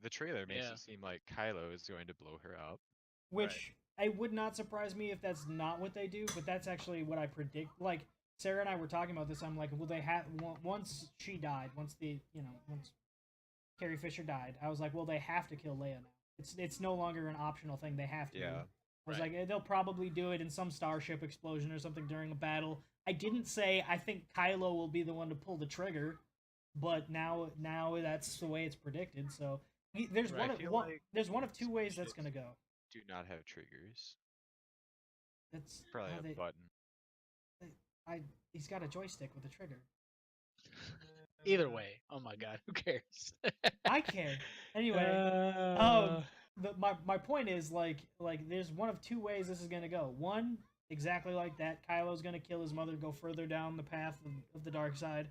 makes Yeah. it seem like Kylo is going to blow her up. which it would not surprise me if that's not what they do. But that's actually what I predict. Like Sarah and I were talking about this. I'm like, well, they have once she died, once Carrie Fisher died. I was like, well, they have to kill Leia now. It's no longer an optional thing. They have to. Yeah. I was Right. like, they'll probably do it in some starship explosion or something during a battle. I didn't say I think Kylo will be the one to pull the trigger, but now that's the way it's predicted. So there's Right. I feel one like there's one of two ways that's ships gonna go. Do not have triggers. That's Probably how a they- button. he's got a joystick with a trigger. Either way, oh my god, who cares? I care. Anyway, Uh, my point is like there's one of two ways this is gonna go. One, exactly like that, Kylo's gonna kill his mother, go further down the path of the dark side.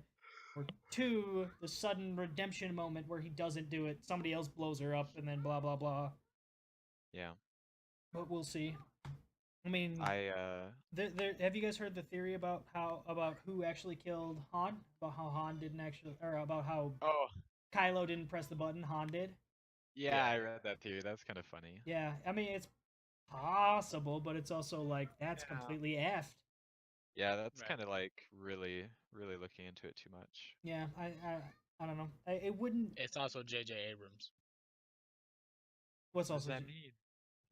Or two, the sudden redemption moment where he doesn't do it, somebody else blows her up, and then blah blah blah. Yeah. But we'll see. I mean, have you guys heard the theory about who actually killed Han? About how Han didn't actually, or about how Oh, Kylo didn't press the button, Han did? yeah, I read that theory. That's kind of funny. Yeah, I mean it's possible, but it's also like that's Yeah. completely effed. Yeah, that's Right. kind of like really, really looking into it too much. Yeah, I don't know. It wouldn't. It's also J.J. Abrams. What's What does also that mean?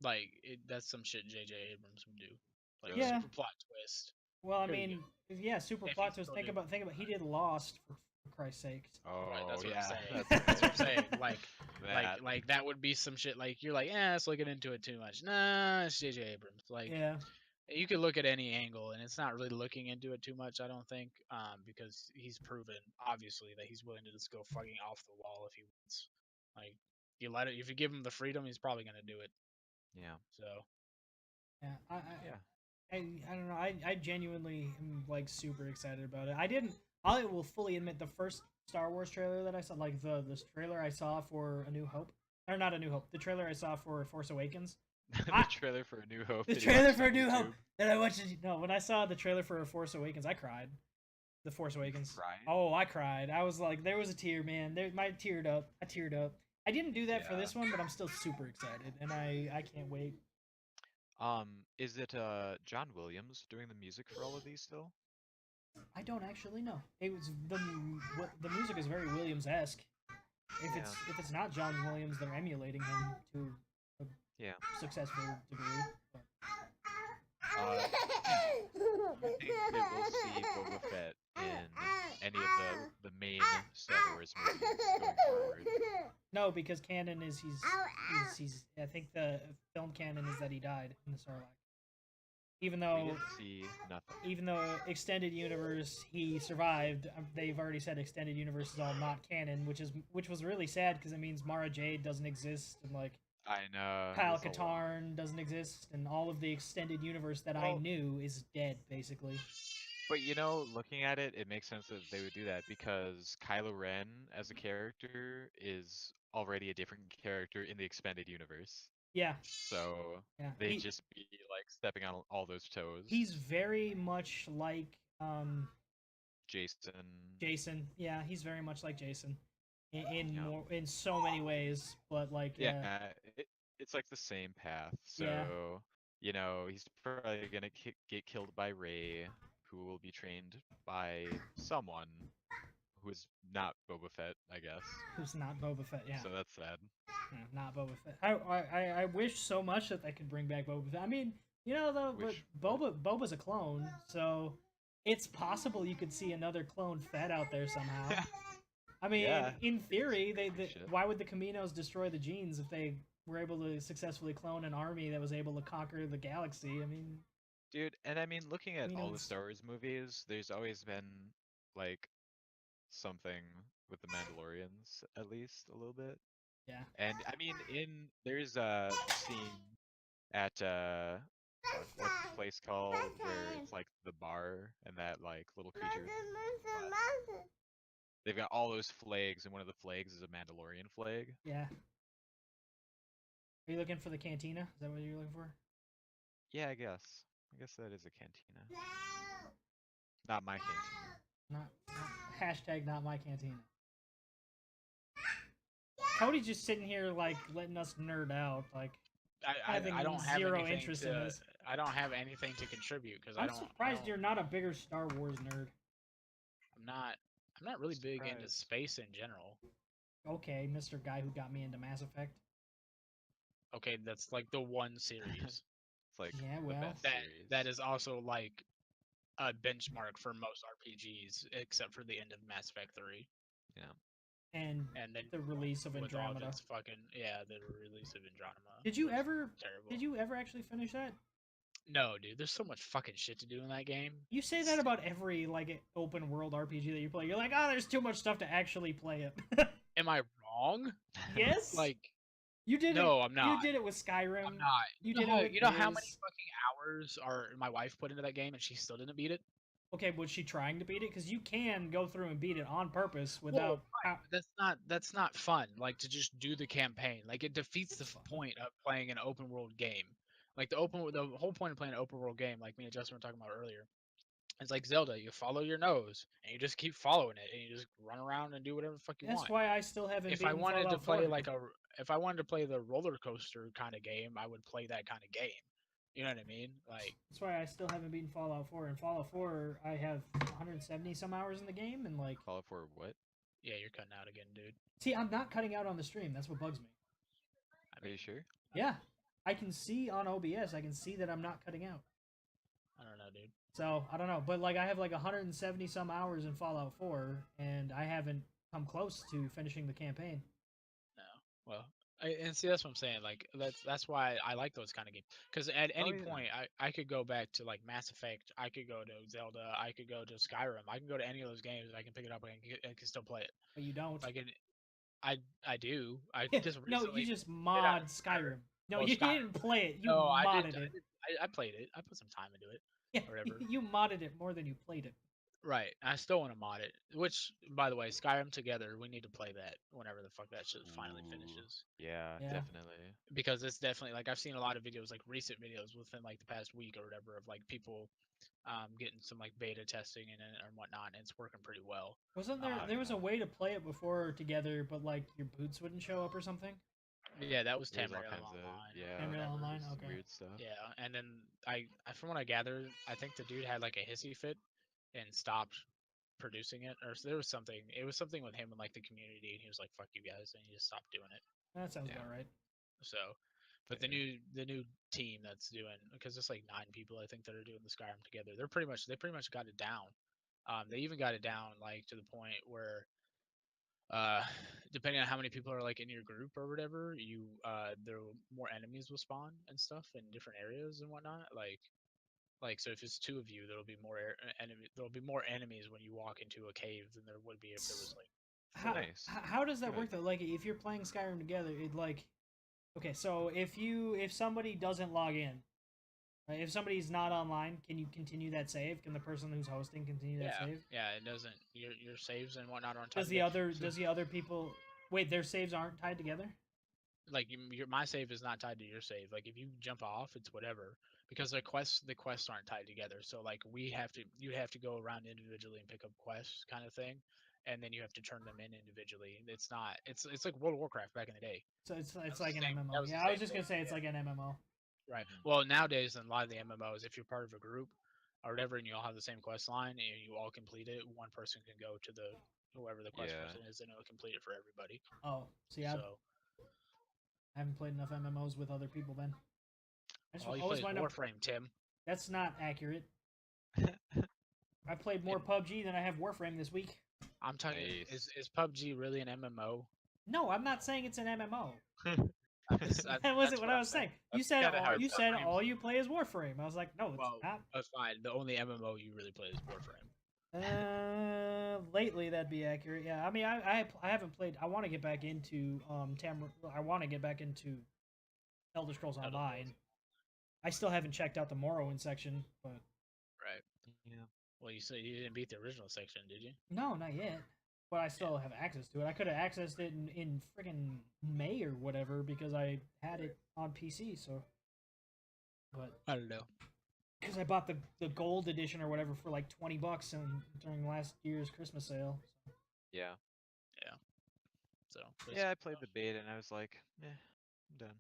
Like that's some shit J.J. Abrams would do. Like Really? Yeah. super plot twist. Well, I Pretty mean, yeah, super If plot he's twist. still Think doing about he did Lost for Christ's sakes. Right, Oh that's what I'm yeah, saying. that's That's what I'm right. saying. Like, That. like that would be some shit. Like you're like, it's looking into it too much. Nah, it's J.J. Abrams. Like Yeah, you could look at any angle, and it's not really looking into it too much. I don't think, because he's proven obviously that he's willing to just go fucking off the wall if he wants. Like you let it, if you give him the freedom, he's probably gonna do it. Yeah. So yeah. Yeah. I don't know. I genuinely am like super excited about it. I didn't. I will fully admit the first Star Wars trailer that I saw, like the trailer I saw for A New Hope, or not A New Hope, the trailer I saw for Force Awakens. The I- trailer for A New Hope. The that you trailer watched for A on New Hope YouTube. that I watched. No, when I saw the trailer for Force Awakens, I cried. The Force Awakens. cried? Oh, I cried. I was like, there was a tear, man. There, I teared up. I teared up. I didn't do that for Yeah. this one, but I'm still super excited, and I can't wait. Is it John Williams doing the music for all of these still? I don't actually know. It was the music is very Williams esque. If it's not John Williams, they're emulating him to a Yeah. successful degree. But Do you think that we'll see Boba Fett in any of the main Star Wars movies going forward? no, because canon is he's I think the film canon is that he died in the Sarlacc. Even We though didn't see nothing. even though extended universe he survived, they've already said extended universe is all not canon, which was really sad because it means Mara Jade doesn't exist and like I know. Kyle there's a lot. Katarn doesn't exist and all of the extended universe that I Well- knew is dead basically. But looking at it, it makes sense that they would do that because Kylo Ren as a character is already a different character in the expanded universe. Yeah, So yeah. they just be like stepping on all those toes. He's very much like Jason. Jason. Yeah, he's very much like Jason in Yeah. more in so many ways, but like Yeah, it's like the same path. So, Yeah. He's probably gonna get killed by Rey, who will be trained by someone who is not Boba Fett, I guess. who's not Boba Fett. Yeah, So that's sad. yeah, not Boba Fett. I wish so much that they could bring back Boba Fett. I mean, though, but Wish- Boba's a clone, so it's possible you could see another clone Fett out there somehow. I mean, Yeah, in theory, shit. why would the Caminos destroy the genes if they were able to successfully clone an army that was able to conquer the galaxy? I mean, Dude, and I mean, looking at all the it's- Star Wars movies, there's always been like something with the Mandalorians, at least a little bit. yeah. And I mean, there's a scene at what's the place called where it's like the bar and that like little creature. They've got all those flags, and one of the flags is a Mandalorian flag. Yeah. Are you looking for the cantina? Is that what you're looking for? Yeah, I guess. I guess that is a cantina. Not my cantina. Not hashtag not my cantina. Cody's just sitting here like letting us nerd out. Like having I don't have zero anything interest to, in this. I don't have anything to contribute because I I'm don't. surprised you're not a bigger Star Wars nerd. I'm not. I'm not really big into Surprised. space in general. Okay, Mr. Guy who got me into Mass Effect. Okay, that's like the one series It's like Yeah, the well. best that series. that is also like a benchmark for most RPGs, except for the end of Mass Effect 3, And and then the release of with all Andromeda. its fucking the release of Andromeda. Did you was ever Terrible. did you ever actually finish that? No, dude. There's so much fucking shit to do in that game. You say that about every like open world RPG that you play. You're like, oh, there's too much stuff to actually play it. Am I wrong? Yes. Like, you did it. no, I'm not. You did it with Skyrim. I'm not. You know did how, it with you know how many Days. fucking hours are my wife put into that game and she still didn't beat it? Okay, was she trying to beat it? Because you can go through and beat it on purpose Well, without. right, but that's not fun. Like to just do the campaign. Like it defeats the point of playing an open world game. Like the whole point of playing an open world game, like me and Justin were talking about earlier, it's like Zelda. You follow your nose and you just keep following it, and you just run around and do whatever the fuck you That's want. why I still haven't. If I beaten wanted to Fallout play 4. if I wanted to play the roller coaster kind of game, I would play that kind of game. You know what I mean? Like, That's why I still haven't beaten Fallout 4. In Fallout 4, I have 170 some hours in the game, and like, Fallout 4 what? yeah, you're cutting out again, dude. see, I'm not cutting out on the stream. That's what bugs me. I Are mean, you sure? Yeah, I can see on OBS. I can see that I'm not cutting out. I don't know, dude. So I don't know, but like I have like 170 some hours in Fallout 4, and I haven't come close to finishing the campaign. No. Well, and see, that's what I'm saying. Like, that's why I like those kind of games. Because at any yeah. point, I could go back to like Mass Effect. I could go to Zelda. I could go to Skyrim. I can go to any of those games. And I can pick it up and I can still play it. But you don't. If I can, I do. I just No, recently you just did mod Skyrim. No, Well, you Skyrim. didn't play it. You No, modded it. I played it. I put some time into it. Yeah, or whatever. you modded it more than you played it. Right. I still want to mod it. Which, by the way, Skyrim Together, we need to play that whenever the fuck that shit finally Ooh, finishes. Yeah, Yeah. definitely. Because it's definitely like I've seen a lot of videos, like recent videos within like the past week or whatever, of like people getting some like beta testing and whatnot, and it's working pretty well. Wasn't there? There was a way to play it before together, but like your boots wouldn't show up or something. Yeah, that was There's all Tamriel kinds Online. of or yeah, Tamriel whatever. Online? some Okay. weird stuff. Yeah, and then from what I gathered, I think the dude had like a hissy fit and stopped producing it, or there was something. It was something with him and like the community, and he was like, "Fuck you guys," and he just stopped doing it. That sounds Yeah. about right. So, but Fair. the new team that's doing, because it's like 9 people I think that are doing the Skyrim Together. They pretty much got it down. They even got it down like to the point where depending on how many people are like in your group or whatever, there more enemies will spawn and stuff in different areas and whatnot. Like so if it's 2 of you, there'll be more enemies when you walk into a cave than there would be if there was like How, 4. Nice. how does that Good. work though? Like if you're playing Skyrim together, it like okay, so if somebody doesn't log in, right, if somebody's not online, can you continue that save? Can the person who's hosting continue that Yeah, save? yeah, it doesn't. Your saves and whatnot aren't Does tied the together. other So, does the other people wait? Their saves aren't tied together. like my save is not tied to your save. Like if you jump off, it's whatever because the quests aren't tied together. So like you have to go around individually and pick up quests kind of thing, and then you have to turn them in individually. It's not. It's like World of Warcraft back in the day. So it's was like the an same- MMO. that was the Yeah, I was same just gonna thing, say it's yeah. like an MMO. Right. Well, nowadays in a lot of the MMOs, if you're part of a group or whatever, and you all have the same quest line and you all complete it, one person can go to the whoever the quest Yeah. person is, and it'll complete it for everybody. Oh, see, I So haven't played enough MMOs with other people. Then I just all you always play is wind up. Warframe, Tim. That's not accurate. I played more PUBG than I have Warframe this week. I'm talking. Nice. Is PUBG really an MMO? No, I'm not saying it's an MMO. That wasn't what I was saying. You said kinda how you said Warframe's- all you play is Warframe. I was like, no, it's Well, not. that's fine. The only MMO you really play is Warframe. Lately that'd be accurate. Yeah, I mean, I haven't played. I want to get back into I want to get back into Elder Scrolls Elder Online. Scrolls. I still haven't checked out the Morrowind section, but Right. Yeah. Well, you said you didn't beat the original section, did you? no, not yet. But I still have access to it. I could have accessed it in friggin' May or whatever because I had it on PC. So, but I don't know. because I bought the gold edition or whatever for like $20 during last year's Christmas sale. Yeah. So Yeah, I played the beta and I was like, I'm done.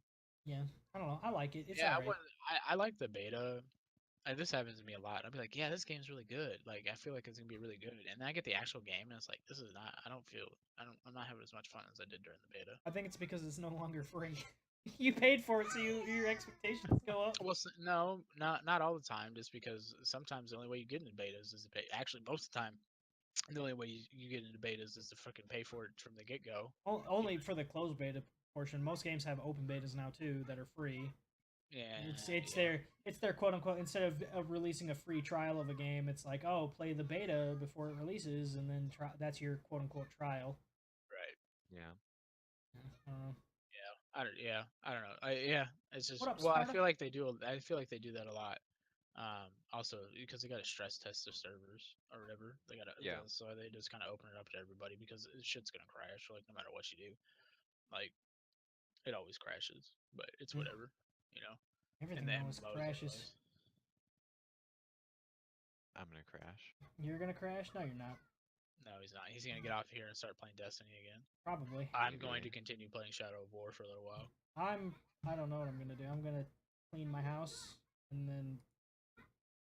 Yeah, I don't know. I like it. It's yeah, alright. I like the beta. And this happens to me a lot. I'll be like, yeah, this game's really good. Like, I feel like it's gonna be really good. And then I get the actual game, and it's like, this is not. I'm not having as much fun as I did during the beta. I think it's because it's no longer free. You paid for it, so your expectations go up. Well, no, not all the time. Just because sometimes the only way you get into betas is to pay. Actually, most of the time, the only way you get into betas is to fucking pay for it from the get go. Only for the closed beta portion. Most games have open betas now too that are free. Yeah, It's yeah. their quote unquote, instead of releasing a free trial of a game, it's like, oh, play the beta before it releases, and then that's your quote unquote trial. Right. Yeah. I don't know. I don't know. It's just What up, well, Sparta? I feel like they do. I feel like they do that a lot. Also because they got to stress test their servers or whatever. They got to. Yeah. So they just kind of open it up to everybody because shit's gonna crash. Like no matter what you do, like it always crashes. But it's Yeah. whatever, you know. Everything the always MMOs crashes. anyways. I'm gonna crash. You're gonna crash? No, you're not. No, he's not. He's gonna get off here and start playing Destiny again. Probably. I'm going to Maybe. continue playing Shadow of War for a little while. I don't know what I'm gonna do. I'm gonna clean my house. and then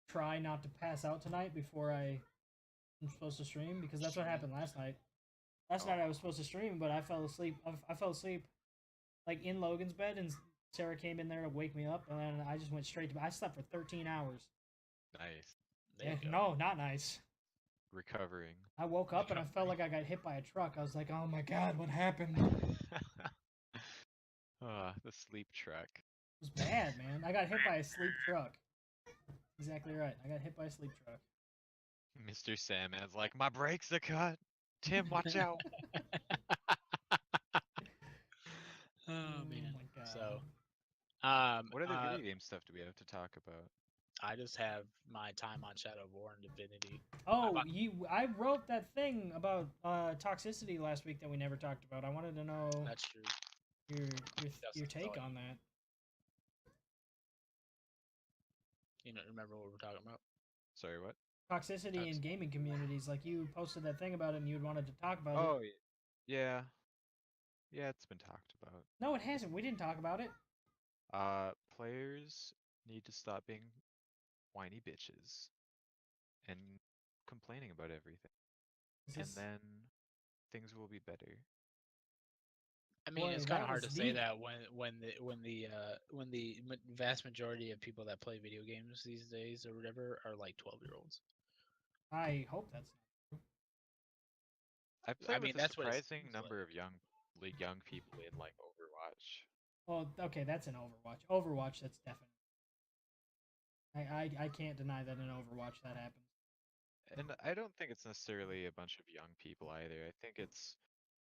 try not to pass out tonight before I'm supposed to stream, because that's what happened last night. Last night I was supposed to stream, but I fell asleep. I fell asleep like in Logan's bed, and Sarah came in there to wake me up, and then I just went straight to bed. I slept for 13 hours. Nice. There you go. No, not nice. Recovering. I woke up and I felt like I got hit by a truck. I was like, oh my god, what happened? It The sleep truck. was bad, man. I got hit by a sleep truck. Exactly right. I got hit by a sleep truck. Mr. Sandman's like, my brakes are cut. Tim, watch out. Oh man. my god. So, What other video game stuff do we have to talk about? I just have my time on Shadow of War and Divinity. Oh, about- I wrote that thing about toxicity last week that we never talked about. I wanted to know That's true. your Justin's take all on you. that. You don't remember what we're talking about? Sorry, what? Toxicity in gaming communities. Like, you posted that thing about it and you wanted to talk about it. Oh, yeah. Yeah, it's been talked about. No, it hasn't. We didn't talk about it. Players need to stop being whiny bitches and complaining about everything. Is And this- then things will be better. I mean, Boy, it's kind that of hard was to say deep. that when the vast majority of people that play video games these days or whatever are like 12-year-olds. I hope that's not. I've played mean, with a that's what it surprising seems number of young people in like Overwatch. Well, okay, that's an Overwatch. Overwatch, that's definitely. I can't deny that in Overwatch that happens. And I don't think it's necessarily a bunch of young people either. I think it's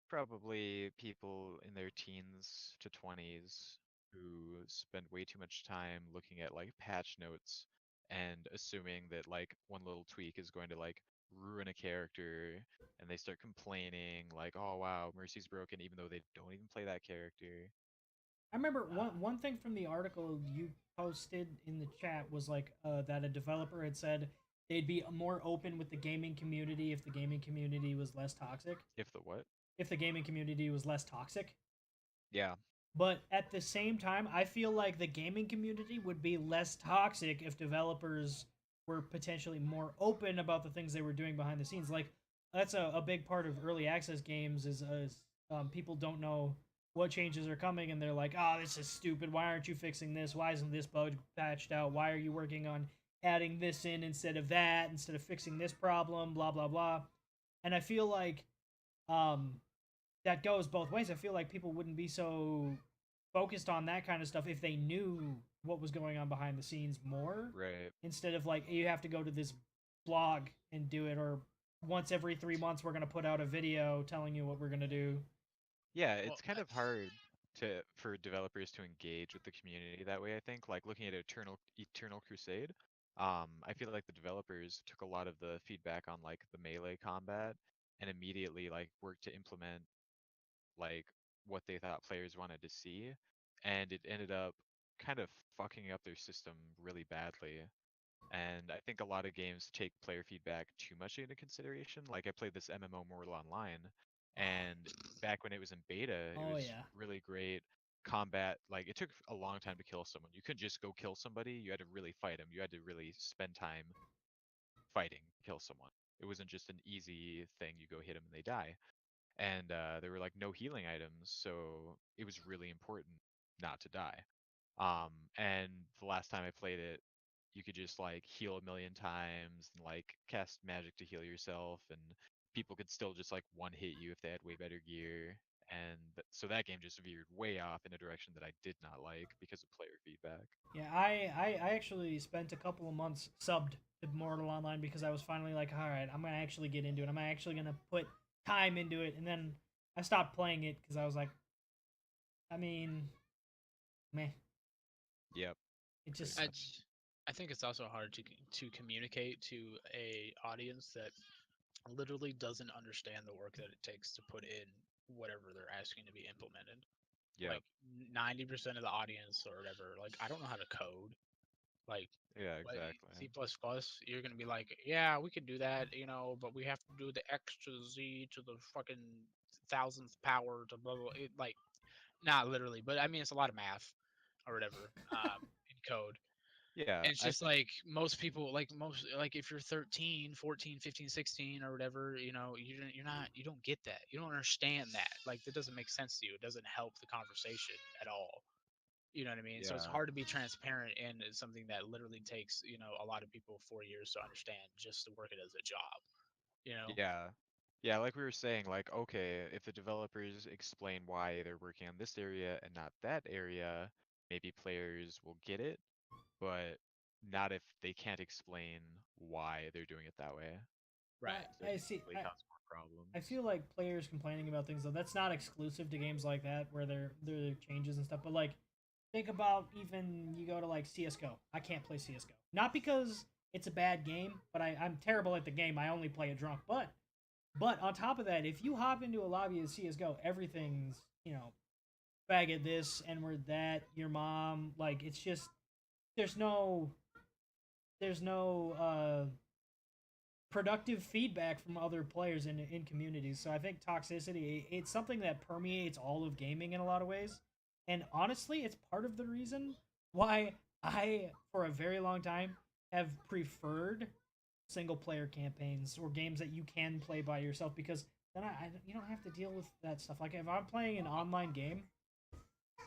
probably people in their teens to 20s who spend way too much time looking at like patch notes and assuming that like one little tweak is going to like ruin a character, and they start complaining like, oh wow, Mercy's broken, even though they don't even play that character. I remember one thing from the article you posted in the chat was like that a developer had said they'd be more open with the gaming community if the gaming community was less toxic. If the what? If the gaming community was less toxic. Yeah. But at the same time, I feel like the gaming community would be less toxic if developers were potentially more open about the things they were doing behind the scenes. Like, that's a big part of early access games is people don't know what changes are coming, and they're like, oh, this is stupid. Why aren't you fixing this? Why isn't this bug patched out? Why are you working on adding this in instead of that, instead of fixing this problem, blah, blah, blah. And I feel like that goes both ways. I feel like people wouldn't be so focused on that kind of stuff if they knew what was going on behind the scenes more. Right. Instead of like, you have to go to this blog and do it, or once every 3 months we're going to put out a video telling you what we're going to do. Yeah, Well, it's kind of hard for developers to engage with the community that way, I think. Like looking at Eternal Crusade, I feel like the developers took a lot of the feedback on like the melee combat and immediately like worked to implement like what they thought players wanted to see, and it ended up kind of fucking up their system really badly. And I think a lot of games take player feedback too much into consideration. Like I played this MMO Mortal Online, and back when it was in beta, it Oh, was yeah. really great combat. Like it took a long time to kill someone. You couldn't just go kill somebody. You had to really fight them. You had to really spend time fighting to kill someone. It wasn't just an easy thing. You go hit them and they die. And there were like no healing items, so it was really important not to die. And the last time I played it, you could just like heal a million times and like cast magic to heal yourself, and people could still just like one hit you if they had way better gear. And so that game just veered way off in a direction that I did not like because of player feedback. Yeah, I actually spent a couple of months subbed to Mortal Online because I was finally like, all right, I'm going to actually get into it. I'm actually going to put time into it. And then I stopped playing it because I was like, I mean, meh. Yep. It just, I think it's also hard to communicate to a audience that literally doesn't understand the work that it takes to put in whatever they're asking to be implemented. Yeah. Like 90% of the audience or whatever, like I don't know how to code. Like Yeah, what, exactly. C++, you're gonna be like, yeah, we could do that, but we have to do the X to the Z to the fucking 1000th power to blah blah. Like, not literally, but I mean it's a lot of math or whatever in code. Yeah, And it's I just like most people, like if you're 13, 14, 15, 16 or whatever, you don't get that. You don't understand that. Like that doesn't make sense to you. It doesn't help the conversation at all. You know what I mean? So it's yeah. hard to be transparent in something that literally takes, a lot of people 4 years to understand just to work it as a job, you know? Yeah. Yeah, like we were saying, like, okay, if the developers explain why they're working on this area and not that area, maybe players will get it, but not if they can't explain why they're doing it that way. Right. So I it see. usually causes more problems. I feel like players complaining about things though, that's not exclusive to games like that where there are changes and stuff. But like, think about even you go to like CS:GO. I can't play CS:GO, not because it's a bad game, but I'm terrible at the game. I only play it drunk. But on top of that, if you hop into a lobby of CS:GO, everything's faggot this and word that, your mom, like it's just there's no there's no productive feedback from other players in communities. So I think toxicity, it's something that permeates all of gaming in a lot of ways. And honestly, it's part of the reason why I, for a very long time, have preferred single player campaigns or games that you can play by yourself because then you don't have to deal with that stuff. Like if I'm playing an online game,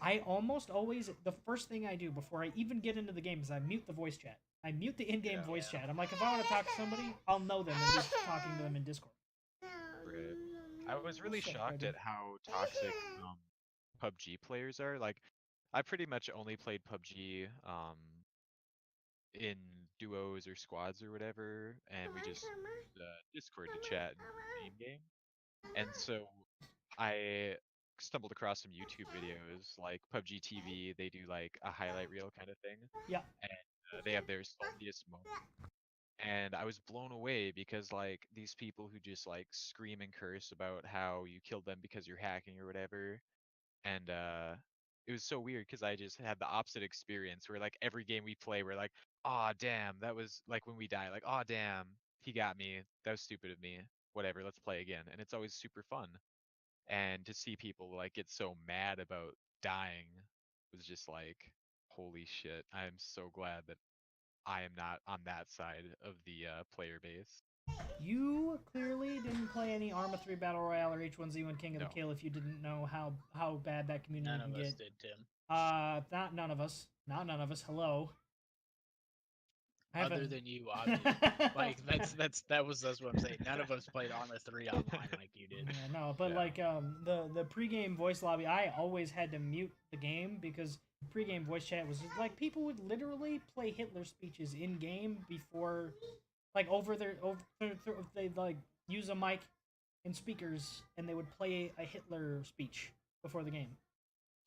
I almost always, the first thing I do before I even get into the game is I mute the voice chat. I mute the in-game voice chat. I'm like, if I want to talk to somebody, I'll know them and just talking to them in Discord. Right. I was really So shocked good. at how toxic PUBG players are. Like, I pretty much only played PUBG in duos or squads or whatever, and we just use Discord to chat in game. And so I stumbled across some YouTube videos like PUBG TV. They do like a highlight reel kind of thing, Yeah. and they have their saltiest moment. And I was blown away because like these people who just like scream and curse about how you killed them because you're hacking or whatever, and it was so weird because I just had the opposite experience where like every game we play we're like, "Ah, damn, that was like when we die, like, oh damn, he got me, that was stupid of me, whatever, let's play again." And it's always super fun, and to see people like get so mad about dying was just like, holy shit, I'm so glad that I am not on that side of the player base. You clearly didn't play any Arma 3 Battle Royale or H1Z1 King of No. the Kill if you didn't know how bad that community None can of us get. did, Tim. Not none of us. Not none of us. Hello. Other than you, obviously. Like that's what I'm saying. None of us played Arma 3 online like you did. Yeah, no, but Yeah. like the pregame voice lobby, I always had to mute the game because pregame voice chat was just, like people would literally play Hitler speeches in game before, like they like use a mic and speakers and they would play a Hitler speech before the game.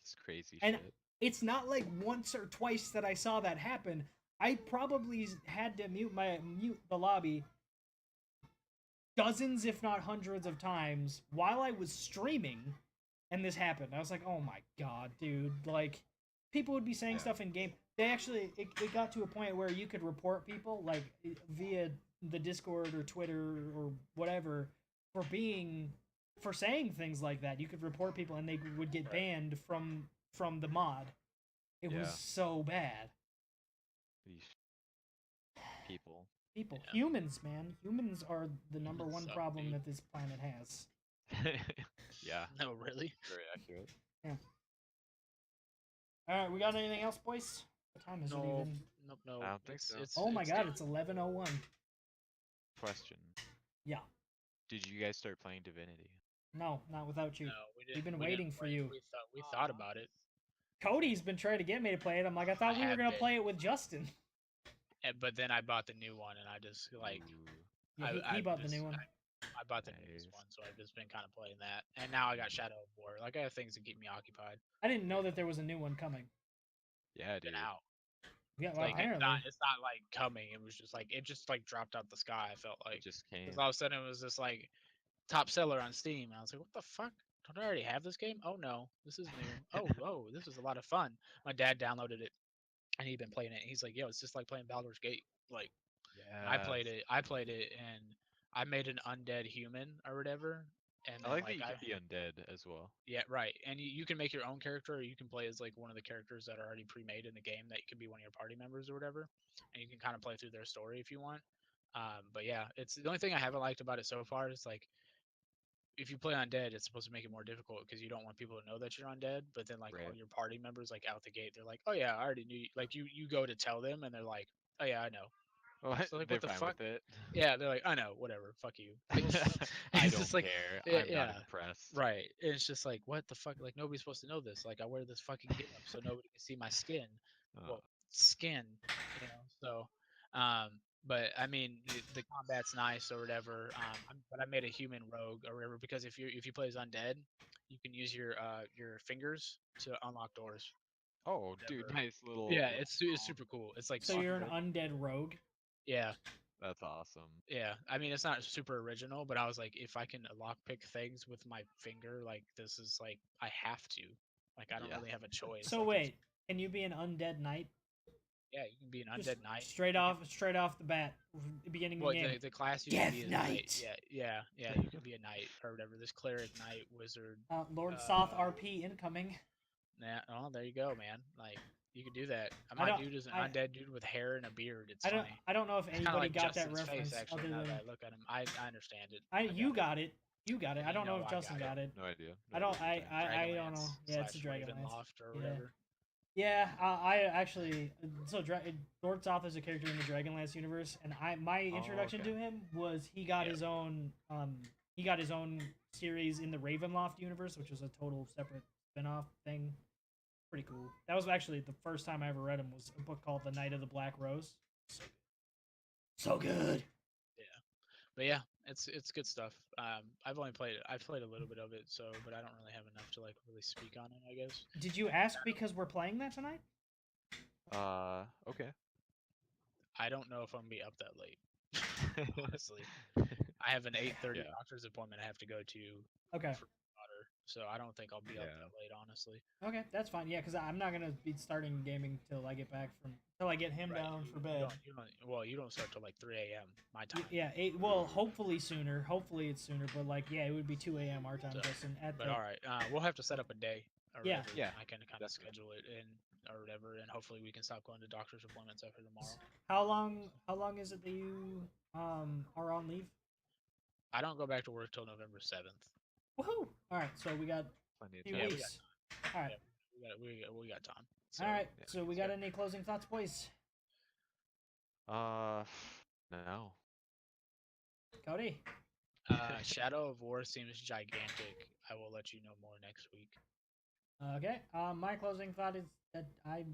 It's crazy And shit. it's not like once or twice that I saw that happen. I probably had to mute the lobby dozens, if not hundreds of times while I was streaming, and this happened. I was like, oh my god, dude. Like, people would be saying stuff in game. They actually, it got to a point where you could report people, like, via the Discord or Twitter or whatever, for saying things like that. You could report people and they would get banned from the mod. It was so bad. These people. People, Yeah. humans, man. Humans are the number Humans one suck, problem dude. that this planet has. Yeah, No, really. very accurate. All right, we got anything else, boys? What time is it No, even? no. I don't think so. Oh my god, getting- it's 11:01. Question. Yeah. Did you guys start playing Divinity? No, not without you. No, we didn't. We've been we waiting didn't for play it. you. We thought about it, Cody's been trying to get me to play it. I'm like, I thought I we were have gonna been. play it with Justin. but then I bought the new one, and I just like Ooh, Yeah, I he bought the just- new one. I bought the newest Nice. one, so I've just been kind of playing that. And now I got Shadow of War. Like I have things to keep me occupied. I didn't know that there was a new one coming. yeah, Been dude. out. Yeah, It's well, like apparently. it's not like coming. It was just like it just like dropped out the sky. I felt like It just came. because all of a sudden it was just like top seller on Steam. And I was like, what the fuck? Don't I already have this game? Oh no, this is new. Oh, this is a lot of fun. My dad downloaded it, and he'd been playing it. He's like, yo, it's just like playing Baldur's Gate. Like, Yeah. I played it, and I made an undead human or whatever, And I then, like that you can be undead as well. yeah, right. And you can make your own character, or you can play as like one of the characters that are already pre-made in the game that can be one of your party members or whatever, and you can kind of play through their story if you want. But yeah, it's the only thing I haven't liked about it so far is like if you play undead, it's supposed to make it more difficult because you don't want people to know that you're undead. But then like all Right. your party members like out the gate, they're like, oh yeah, I already knew. Like you go to tell them, and they're like, oh yeah, I know. What? So like, They're what the fine fuck? with it. Yeah, they're like, I know, whatever, fuck you. Like, I it's don't just like, care. yeah, I'm yeah. not impressed. Right. It's just like, what the fuck? Like, nobody's supposed to know this. Like, I wear this fucking get up so nobody can see my skin. Uh, Well, skin, So, but I mean, the combat's nice or whatever. But I made a human rogue or whatever because if you play as undead, you can use your fingers to unlock doors. oh, dude, Whatever. nice little. Yeah, little it's song. super cool. It's like So you're an super- undead rogue. yeah. That's awesome. Yeah, I mean it's not super original, but I was like, if I can lockpick things with my finger, like this is like I have to. Like I don't Yeah. really have a choice. So like, it's- wait, can you be an undead knight? yeah, you can be an Just undead knight. Straight off the bat, beginning of Well, the game. the class you Death can be is Knight. yeah, you can be a knight or whatever. This cleric, knight, wizard. Lord Soth RP incoming. Yeah, oh, there you go, man. Like you can do that. I My don't- dude is an I- undead dude with hair and a beard. It's I don't know if It's kinda anybody like got that Justin's reference face, actually, other now than that I look at him. I understand it. you got got it. You got it. I You don't know know if I Justin got got it. No idea. I don't. idea. I don't know. Dragonlance Yeah, it's a slash Dragonlance. Ravenloft or Yeah. whatever. Yeah, I actually Lord Soth is a character in the Dragonlance universe, and my Oh, introduction okay. to him was he got his own series in the Ravenloft universe, which was a total separate spin-off thing. Pretty cool. That was actually the first time I ever read him was a book called The Knight of the Black Rose. So good. But yeah, it's good stuff. I've played a little bit of it, but I don't really have enough to like really speak on it, I guess. Did you ask because we're playing that tonight? Okay. I don't know if I'm gonna be up that late. Honestly, I have an 8:30 Yeah. doctor's appointment I have to go to Okay. for daughter, so I don't think I'll be up Yeah. that late, honestly. Okay, that's fine. Yeah, because I'm not gonna be starting gaming till I get him Right, down for you bed. you don't start till like 3 a.m. my time. Yeah, well, hopefully sooner. Hopefully it's sooner, but like, yeah, it would be 2 a.m. our time, So, Justin. But all right, we'll have to set up a day. Or Yeah. whatever, Yeah, and I can kind of definitely. schedule it in or whatever, and hopefully we can stop going to doctor's appointments after tomorrow. How long is it that you are on leave? I don't go back to work till November 7th. Woohoo! All right, so we got Plenty a of few time. weeks. All right, We got time. So, all right. yeah, So we got any closing thoughts, boys? No. Cody. Shadow of War seems gigantic. I will let you know more next week. Okay. My closing thought is that I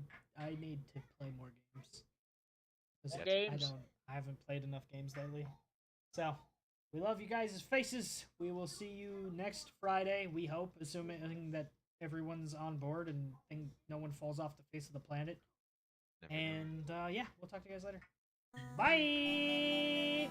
need to play more games. 'Cause More I games? I haven't played enough games lately. So we love you guys' faces. We will see you next Friday. We hope, assuming that everyone's on board and no one falls off the face of the planet. Never know. And yeah, we'll talk to you guys later. Bye.